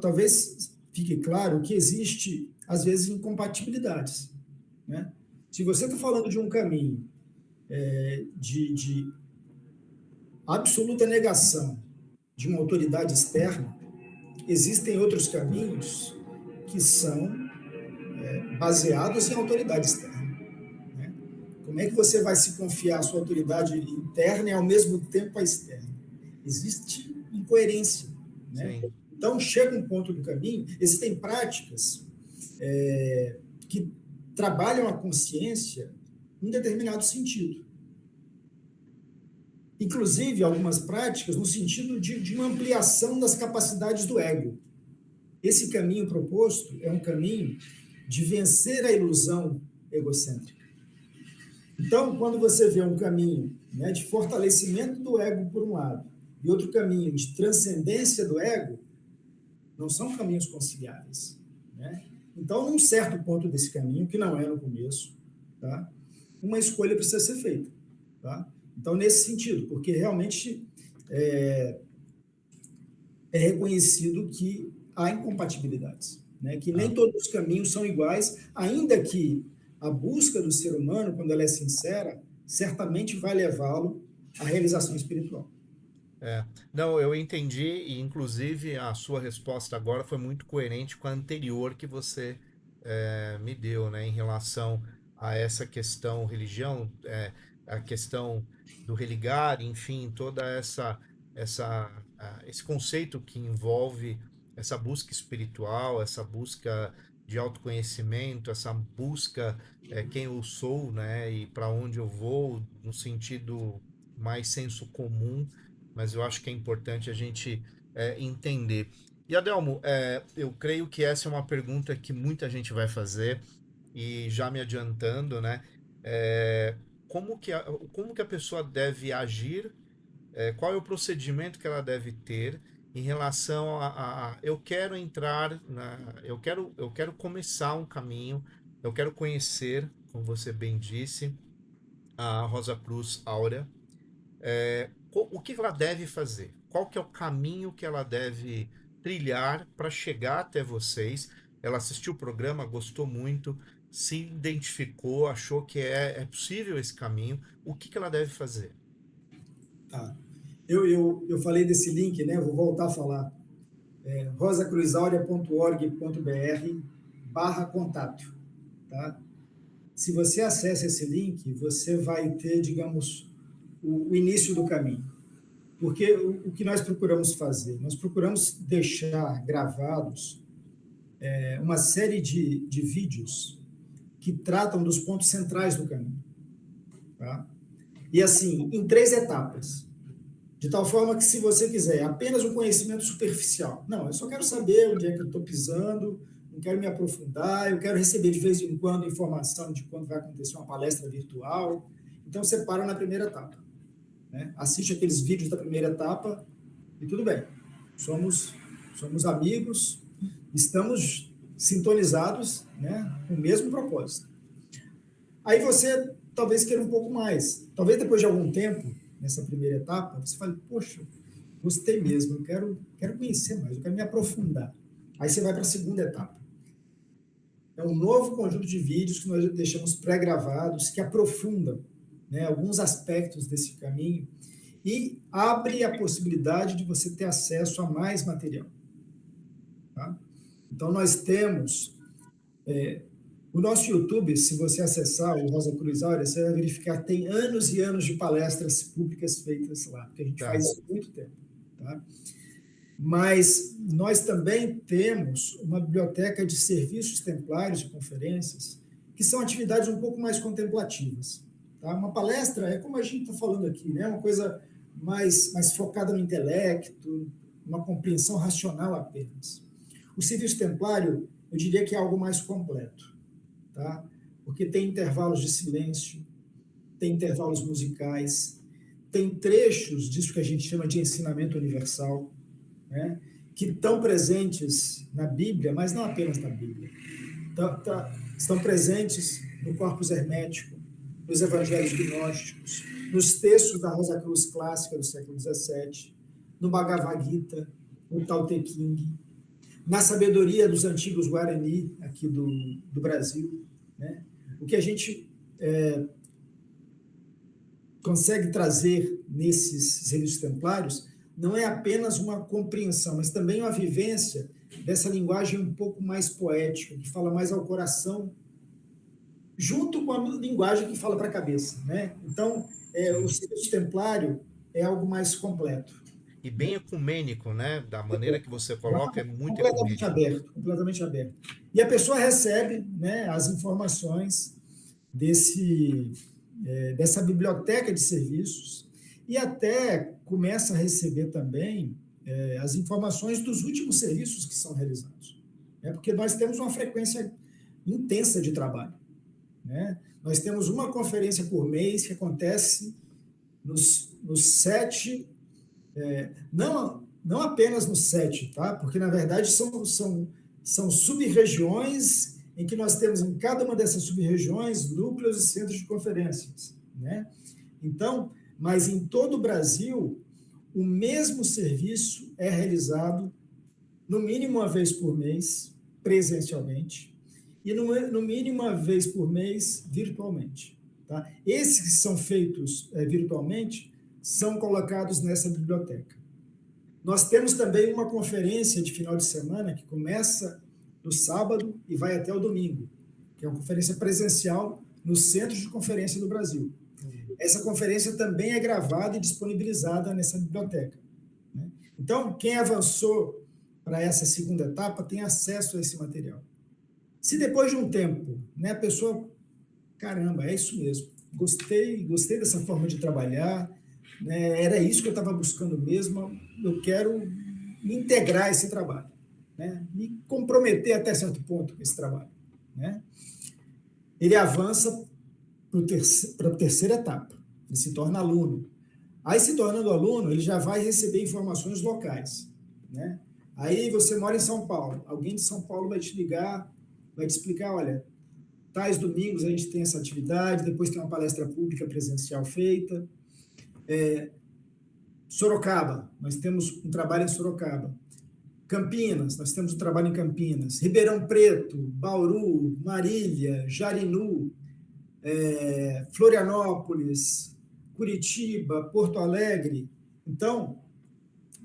talvez fique claro que existe, às vezes, incompatibilidades, né? Se você está falando de um caminho de absoluta negação de uma autoridade externa, existem outros caminhos que são baseados em autoridade externa. Né? Como é que você vai se confiar à sua autoridade interna e, ao mesmo tempo, à externa? Existe incoerência. Né? Sim. Então, chega um ponto do caminho, existem práticas que trabalham a consciência em determinado sentido. Inclusive, algumas práticas no sentido de uma ampliação das capacidades do ego. Esse caminho proposto é um caminho de vencer a ilusão egocêntrica. Então, quando você vê um caminho, né, de fortalecimento do ego por um lado e outro caminho de transcendência do ego, não são caminhos conciliáveis. Né? Então, num certo ponto desse caminho, que não é no começo, tá, uma escolha precisa ser feita. Tá? Então, nesse sentido, porque realmente é reconhecido que há incompatibilidades, né? Que nem todos os caminhos são iguais, ainda que a busca do ser humano, quando ela é sincera, certamente vai levá-lo à realização espiritual. Não, eu entendi, e inclusive a sua resposta agora foi muito coerente com a anterior que você me deu, né, em relação a essa questão religião, a questão do religar, enfim, toda esse conceito que envolve essa busca espiritual, essa busca de autoconhecimento, essa busca quem eu sou, né, e para onde eu vou, no sentido mais senso comum, mas eu acho que é importante a gente entender. E Adelmo, eu creio que essa é uma pergunta que muita gente vai fazer, e já me adiantando, né? É, como que a pessoa deve agir, qual é o procedimento que ela deve ter em relação eu quero entrar eu quero começar um caminho, eu quero conhecer, como você bem disse, a Rosa Cruz Áurea. O que ela deve fazer? Qual que é o caminho que ela deve trilhar para chegar até vocês? Ela assistiu o programa, gostou muito, se identificou, achou que é possível esse caminho. O que ela deve fazer? Tá. Eu falei desse link, né? Vou voltar a falar. rosacruzaurea.org.br/contato. Tá? Se você acessa esse link, você vai ter, digamos, o início do caminho. Porque o que nós procuramos fazer? Nós procuramos deixar gravados uma série de vídeos que tratam dos pontos centrais do caminho. Tá? E assim, em 3 etapas. De tal forma que, se você quiser apenas um conhecimento superficial, não, eu só quero saber onde é que eu estou pisando, não quero me aprofundar, eu quero receber de vez em quando informação de quando vai acontecer uma palestra virtual. Então, você para na primeira etapa, né? Assiste aqueles vídeos da primeira etapa e tudo bem. Somos amigos, estamos sintonizados, né, com o mesmo propósito. Aí você talvez queira um pouco mais. Talvez depois de algum tempo, nessa primeira etapa, você fale, poxa, gostei mesmo, eu quero conhecer mais, eu quero me aprofundar. Aí você vai para a segunda etapa. É um novo conjunto de vídeos que nós deixamos pré-gravados, que aprofundam, né, alguns aspectos desse caminho e abre a possibilidade de você ter acesso a mais material. Tá? Então, nós temos o nosso YouTube, se você acessar o Rosa Cruz Áurea, você vai verificar que tem anos e anos de palestras públicas feitas lá, porque a gente faz isso há muito tempo. Tá? Mas nós também temos uma biblioteca de serviços templários e conferências, que são atividades um pouco mais contemplativas. Tá? Uma palestra é como a gente está falando aqui, né? Uma coisa mais focada no intelecto, uma compreensão racional apenas. O serviço templário, eu diria que é algo mais completo, tá? Porque tem intervalos de silêncio, tem intervalos musicais, tem trechos disso que a gente chama de ensinamento universal, né? Que estão presentes na Bíblia, mas não apenas na Bíblia. Estão presentes no Corpus Hermético, nos Evangelhos Gnósticos, nos textos da Rosa Cruz clássica do século XVII, no Bhagavad Gita, no Tao Te Ching, na sabedoria dos antigos Guarani, aqui do Brasil. Né? O que a gente consegue trazer nesses serviços templários não é apenas uma compreensão, mas também uma vivência dessa linguagem um pouco mais poética, que fala mais ao coração, junto com a linguagem que fala para a cabeça. Né? Então, o serviço templário é algo mais completo. E bem ecumênico, né? Da maneira que você coloca, é muito completamente ecumênico. aberto, completamente aberto. E a pessoa recebe, né, as informações dessa biblioteca de serviços e até começa a receber também as informações dos últimos serviços que são realizados. Né? Porque nós temos uma frequência intensa de trabalho. Né? Nós temos uma conferência por mês que acontece nos 7... não apenas nos 7, tá? Porque, na verdade, são sub-regiões em que nós temos em cada uma dessas sub-regiões núcleos e centros de conferências. Né? Então, mas em todo o Brasil, o mesmo serviço é realizado no mínimo uma vez por mês, presencialmente, e no mínimo uma vez por mês, virtualmente. Tá? Esses que são feitos virtualmente são colocados nessa biblioteca. Nós temos também uma conferência de final de semana que começa no sábado e vai até o domingo, que é uma conferência presencial no Centro de Conferência do Brasil. Essa conferência também é gravada e disponibilizada nessa biblioteca. Né? Então, quem avançou para essa segunda etapa tem acesso a esse material. Se depois de um tempo, né, a pessoa, caramba, é isso mesmo, gostei dessa forma de trabalhar, né, era isso que eu estava buscando mesmo, eu quero me integrar a esse trabalho, né, me comprometer até certo ponto com esse trabalho. Né? Ele avança para a terceira etapa, ele se torna aluno. Aí, se tornando aluno, ele já vai receber informações locais. Né? Aí você mora em São Paulo, alguém de São Paulo vai te ligar, vai te explicar, olha, tais domingos a gente tem essa atividade, depois tem uma palestra pública presencial feita. Sorocaba, nós temos um trabalho em Sorocaba. Campinas, nós temos um trabalho em Campinas. Ribeirão Preto, Bauru, Marília, Jarinu, Florianópolis, Curitiba, Porto Alegre. Então,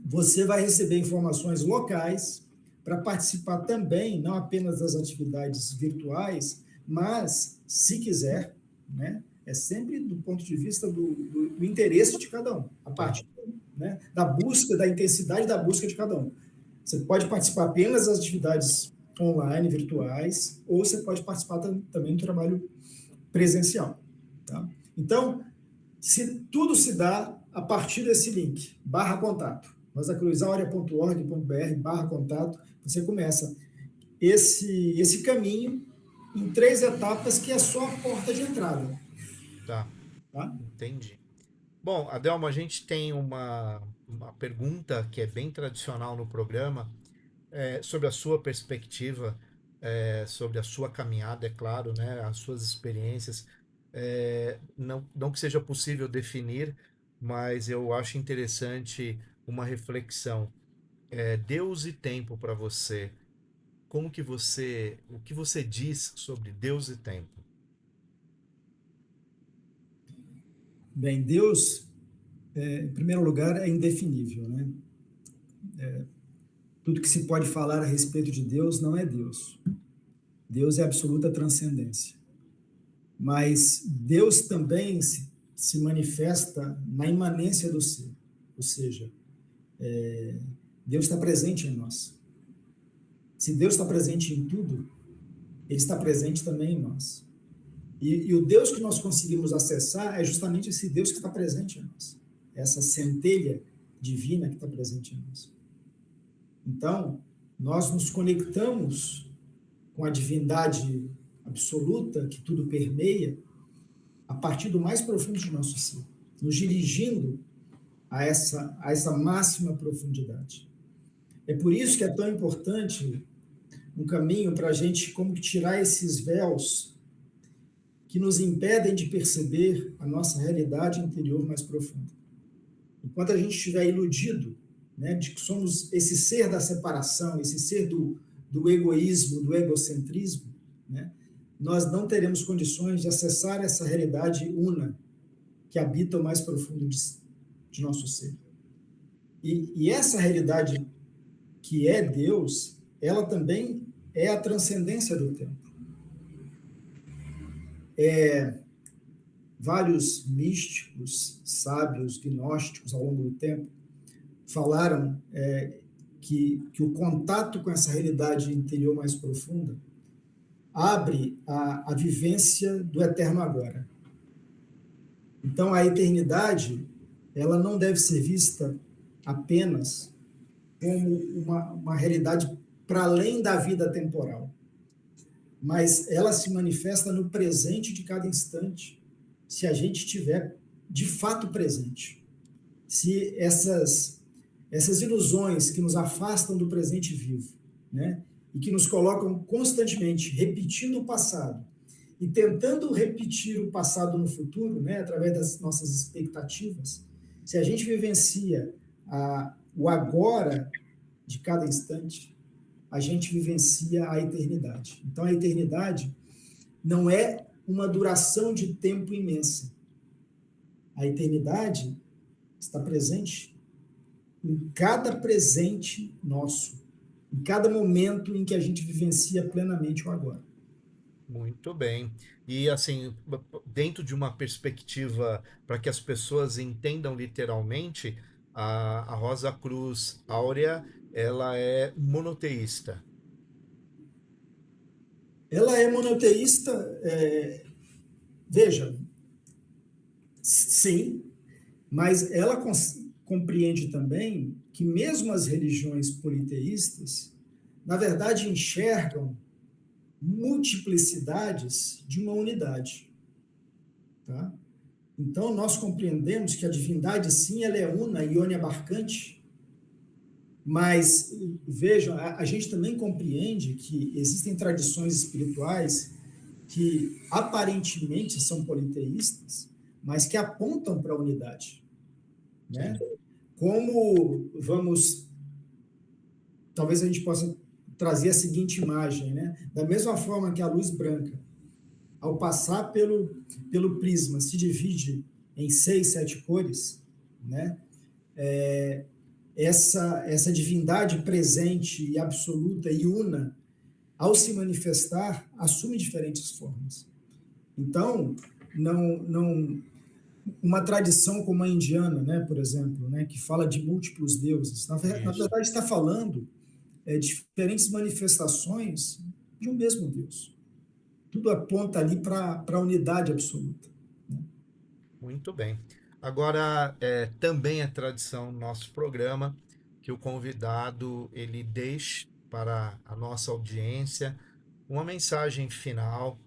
você vai receber informações locais para participar também, não apenas das atividades virtuais, mas, se quiser, né, é sempre do ponto de vista do interesse de cada um, a partir, né, da busca, da intensidade da busca de cada um. Você pode participar apenas das atividades online, virtuais, ou você pode participar também do trabalho presencial. Tá? Então, tudo se dá a partir desse link, /contato, rosacruzaurea.org.br/contato, você começa. esse caminho em 3 etapas, que é só a porta de entrada. Tá, Tá? entendi. Bom, Adelmo, a gente tem uma pergunta que é bem tradicional no programa, sobre a sua perspectiva, sobre a sua caminhada, é claro, né, as suas experiências. Não que seja possível definir, mas eu acho interessante uma reflexão. Deus e tempo para você. O que você diz sobre Deus e tempo? Bem, Deus, em primeiro lugar, é indefinível, né? Tudo que se pode falar a respeito de Deus não é Deus. Deus é absoluta transcendência. Mas Deus também se manifesta na imanência do ser. Ou seja, Deus está presente em nós. Se Deus está presente em tudo, Ele está presente também em nós. E o Deus que nós conseguimos acessar é justamente esse Deus que está presente em nós. Essa centelha divina que está presente em nós. Então, nós nos conectamos com a divindade absoluta que tudo permeia a partir do mais profundo de nosso ser, nos dirigindo a essa máxima profundidade. É por isso que é tão importante um caminho para a gente como que tirar esses véus que nos impedem de perceber a nossa realidade interior mais profunda. Enquanto a gente estiver iludido, né, de que somos esse ser da separação, esse ser do egoísmo, do egocentrismo, né, nós não teremos condições de acessar essa realidade una que habita o mais profundo de nosso ser. E essa realidade que é Deus, ela também é a transcendência do tempo. Vários místicos, sábios, gnósticos ao longo do tempo falaram que o contato com essa realidade interior mais profunda abre a vivência do eterno agora. Então, a eternidade, ela não deve ser vista apenas como uma realidade para além da vida temporal, mas ela se manifesta no presente de cada instante, se a gente estiver de fato presente. Se essas ilusões que nos afastam do presente vivo, né, e que nos colocam constantemente repetindo o passado e tentando repetir o passado no futuro, né, através das nossas expectativas, se a gente vivencia o agora de cada instante, a gente vivencia a eternidade. Então, a eternidade não é uma duração de tempo imensa. A eternidade está presente em cada presente nosso, em cada momento em que a gente vivencia plenamente o agora. Muito bem. E assim, dentro de uma perspectiva para que as pessoas entendam literalmente, a Rosa Cruz Áurea, ela é monoteísta. Ela é monoteísta, veja, sim, mas ela compreende também que mesmo as religiões politeístas, na verdade, enxergam multiplicidades de uma unidade. Tá? Então, nós compreendemos que a divindade, sim, ela é una e oniabarcante, mas, vejam, a gente também compreende que existem tradições espirituais que aparentemente são politeístas, mas que apontam para a unidade. Né? Como talvez a gente possa trazer a seguinte imagem, né? Da mesma forma que a luz branca, ao passar pelo prisma, se divide em 6, 7 cores, né? Essa divindade presente e absoluta e una, ao se manifestar, assume diferentes formas. Então, não uma tradição como a indiana, né, por exemplo, né, que fala de múltiplos deuses, na verdade está falando diferentes manifestações de um mesmo Deus. Tudo aponta ali para a unidade absoluta. Né? Muito bem. Agora, também é tradição no nosso programa que o convidado ele deixe para a nossa audiência uma mensagem final,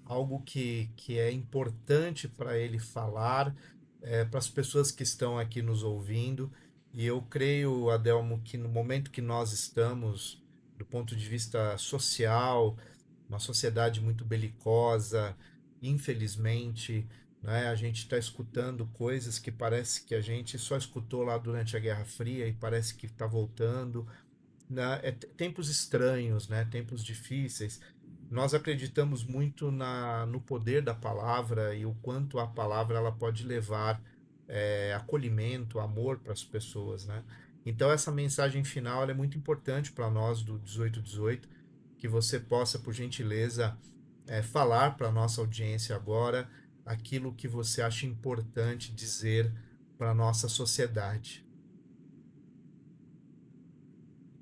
algo que é importante para ele falar, para as pessoas que estão aqui nos ouvindo. E eu creio, Adelmo, que no momento que nós estamos, do ponto de vista social, uma sociedade muito belicosa, infelizmente, né, a gente está escutando coisas que parece que a gente só escutou lá durante a Guerra Fria e parece que está voltando, né? Tempos estranhos, né? Tempos difíceis. Nós acreditamos muito no poder da palavra e o quanto a palavra ela pode levar acolhimento, amor para as pessoas, né? Então essa mensagem final ela é muito importante para nós do 1818, que você possa, por gentileza, falar para a nossa audiência agora aquilo que você acha importante dizer para a nossa sociedade.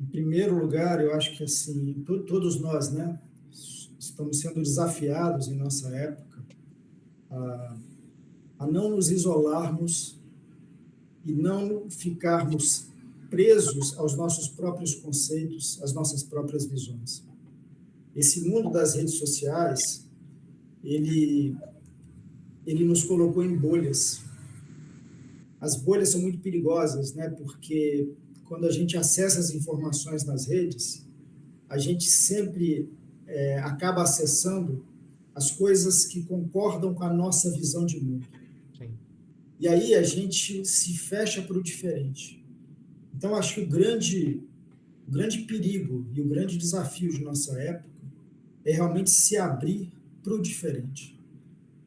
Em primeiro lugar, eu acho que assim, todos nós, né, estamos sendo desafiados em nossa época a não nos isolarmos e não ficarmos presos aos nossos próprios conceitos, às nossas próprias visões. Esse mundo das redes sociais, ele nos colocou em bolhas. As bolhas são muito perigosas, né? Porque quando a gente acessa as informações nas redes, a gente sempre acaba acessando as coisas que concordam com a nossa visão de mundo. Sim. E aí a gente se fecha para o diferente. Então, acho que o grande perigo e o grande desafio de nossa época é realmente se abrir para o diferente.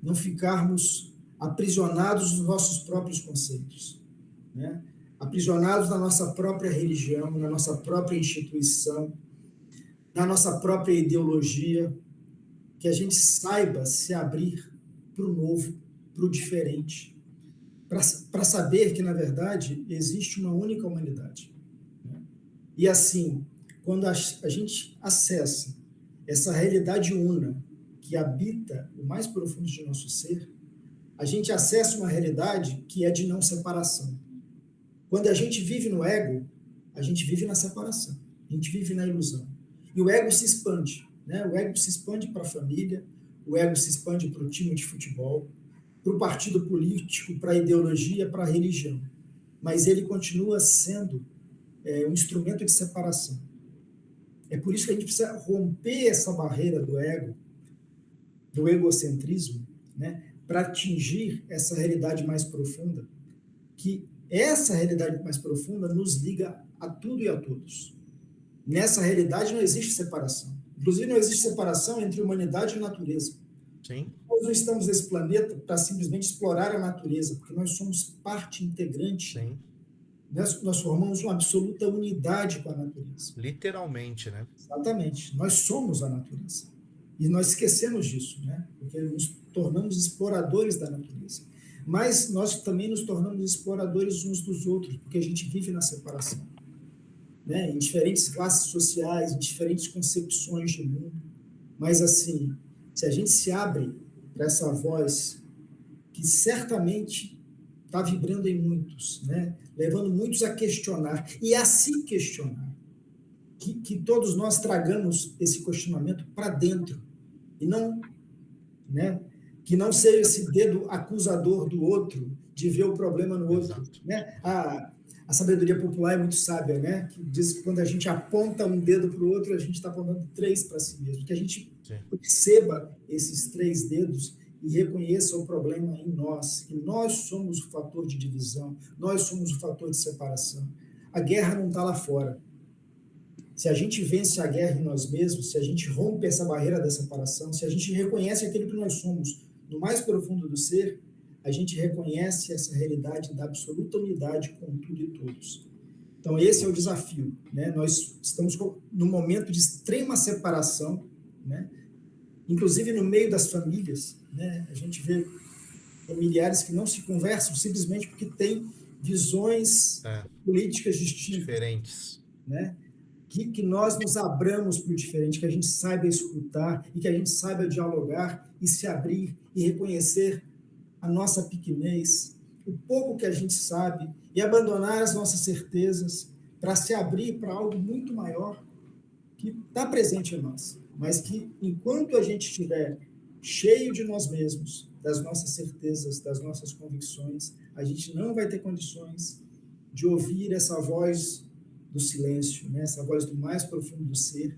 Não ficarmos aprisionados nos nossos próprios conceitos, né? Aprisionados na nossa própria religião, na nossa própria instituição, na nossa própria ideologia, que a gente saiba se abrir para o novo, para o diferente, para saber que, na verdade, existe uma única humanidade, né? E assim, quando a gente acessa essa realidade una que habita o mais profundo de nosso ser, a gente acessa uma realidade que é de não separação. Quando a gente vive no ego, a gente vive na separação, a gente vive na ilusão. E o ego se expande, né? O ego se expande para a família, o ego se expande para o time de futebol, para o partido político, para a ideologia, para a religião. Mas ele continua sendo um instrumento de separação. É por isso que a gente precisa romper essa barreira do egocentrismo, né? Para atingir essa realidade mais profunda, que essa realidade mais profunda nos liga a tudo e a todos. Nessa realidade não existe separação. Inclusive não existe separação entre humanidade e natureza. Sim. Nós não estamos nesse planeta para simplesmente explorar a natureza, porque nós somos parte integrante. Sim. Nós formamos uma absoluta unidade com a natureza. Literalmente, né? Exatamente. Nós somos a natureza. E nós esquecemos disso, né? Porque nos tornamos exploradores da natureza. Mas nós também nos tornamos exploradores uns dos outros, porque a gente vive na separação, né? Em diferentes classes sociais, em diferentes concepções de mundo. Mas, assim, se a gente se abre para essa voz que certamente está vibrando em muitos, né? Levando muitos a questionar e a se questionar, que todos nós tragamos esse questionamento para dentro e não, né? Que não seja esse dedo acusador do outro de ver o problema no outro, né? A sabedoria popular é muito sábia, né? Que diz que quando a gente aponta um dedo para o outro, a gente está apontando 3 para si mesmo. Que a gente perceba esses 3 dedos e reconheça o problema em nós. Que nós somos o fator de divisão, nós somos o fator de separação. A guerra não está lá fora. Se a gente vence a guerra em nós mesmos, se a gente rompe essa barreira da separação, se a gente reconhece aquilo que nós somos no mais profundo do ser, a gente reconhece essa realidade da absoluta unidade com tudo e todos. Então, esse é o desafio, né? Nós estamos num momento de extrema separação, né? Inclusive no meio das famílias, né? A gente vê familiares que não se conversam simplesmente porque têm visões políticas distintas, diferentes, né? Que nós nos abramos para o diferente, que a gente saiba escutar e que a gente saiba dialogar e se abrir e reconhecer a nossa pequenez, o pouco que a gente sabe e abandonar as nossas certezas para se abrir para algo muito maior, que está presente em nós, mas que enquanto a gente estiver cheio de nós mesmos, das nossas certezas, das nossas convicções, a gente não vai ter condições de ouvir essa voz do silêncio, né? Essa voz do mais profundo do ser,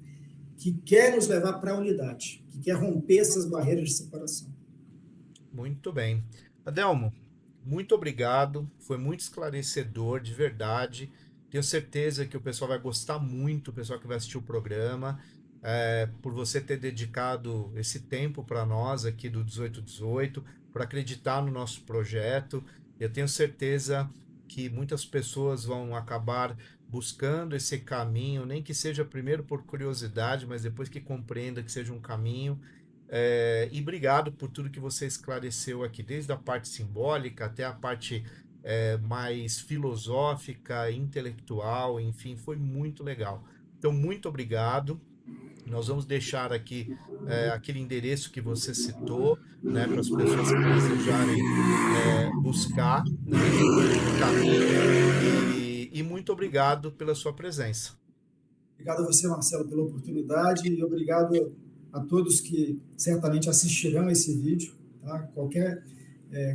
que quer nos levar para a unidade, que quer romper essas barreiras de separação. Muito bem. Adelmo, muito obrigado. Foi muito esclarecedor, de verdade. Tenho certeza que o pessoal vai gostar muito, o pessoal que vai assistir o programa, por você ter dedicado esse tempo para nós aqui do 1818, por acreditar no nosso projeto. Eu tenho certeza que muitas pessoas vão acabar buscando esse caminho, nem que seja primeiro por curiosidade, mas depois que compreenda que seja um caminho. E obrigado por tudo que você esclareceu aqui, desde a parte simbólica até a parte mais filosófica, intelectual, enfim, foi muito legal. Então, muito obrigado. Nós vamos deixar aqui aquele endereço que você citou, né, para as pessoas que desejarem buscar, né, o caminho. E muito obrigado pela sua presença. Obrigado a você, Marcelo, pela oportunidade e obrigado a todos que certamente assistirão esse vídeo. Tá? Qualquer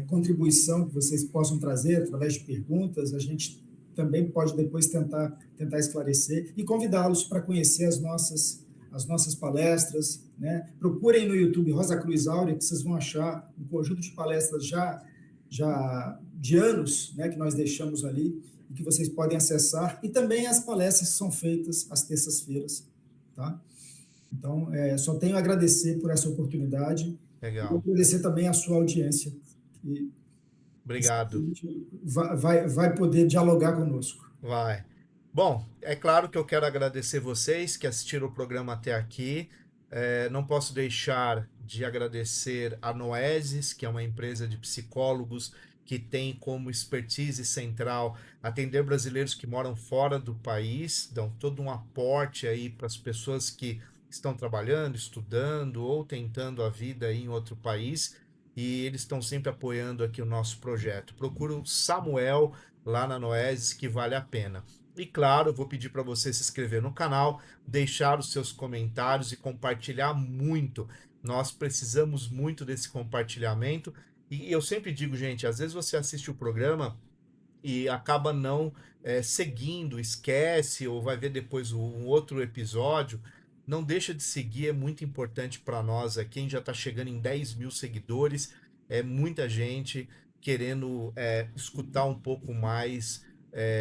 contribuição que vocês possam trazer através de perguntas, a gente também pode depois tentar esclarecer e convidá-los para conhecer as nossas palestras. Né? Procurem no YouTube Rosa Cruz Áurea, que vocês vão achar um conjunto de palestras já de anos, né, que nós deixamos ali, e que vocês podem acessar, e também as palestras que são feitas às terças-feiras. Tá? Então, só tenho a agradecer por essa oportunidade. Legal. E agradecer também a sua audiência. Que Obrigado. Vai poder dialogar conosco. Vai. Bom, é claro que eu quero agradecer vocês que assistiram o programa até aqui. Não posso deixar de agradecer a Noesis, que é uma empresa de psicólogos que tem como expertise central atender brasileiros que moram fora do país, dão todo um aporte aí para as pessoas que estão trabalhando, estudando ou tentando a vida aí em outro país, e eles estão sempre apoiando aqui o nosso projeto. Procura o Samuel lá na Noesis, que vale a pena. E claro, eu vou pedir para você se inscrever no canal, deixar os seus comentários e compartilhar muito. Nós precisamos muito desse compartilhamento. E eu sempre digo, gente, às vezes você assiste o programa e acaba não seguindo, esquece ou vai ver depois um outro episódio. Não deixa de seguir, é muito importante para nós aqui. Quem já está chegando em 10 mil seguidores, é muita gente querendo escutar um pouco mais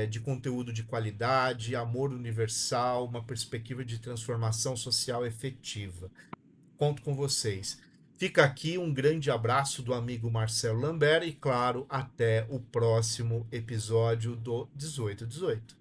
de conteúdo de qualidade, amor universal, uma perspectiva de transformação social efetiva. Conto com vocês. Fica aqui um grande abraço do amigo Marcelo Lambert e, claro, até o próximo episódio do 1818.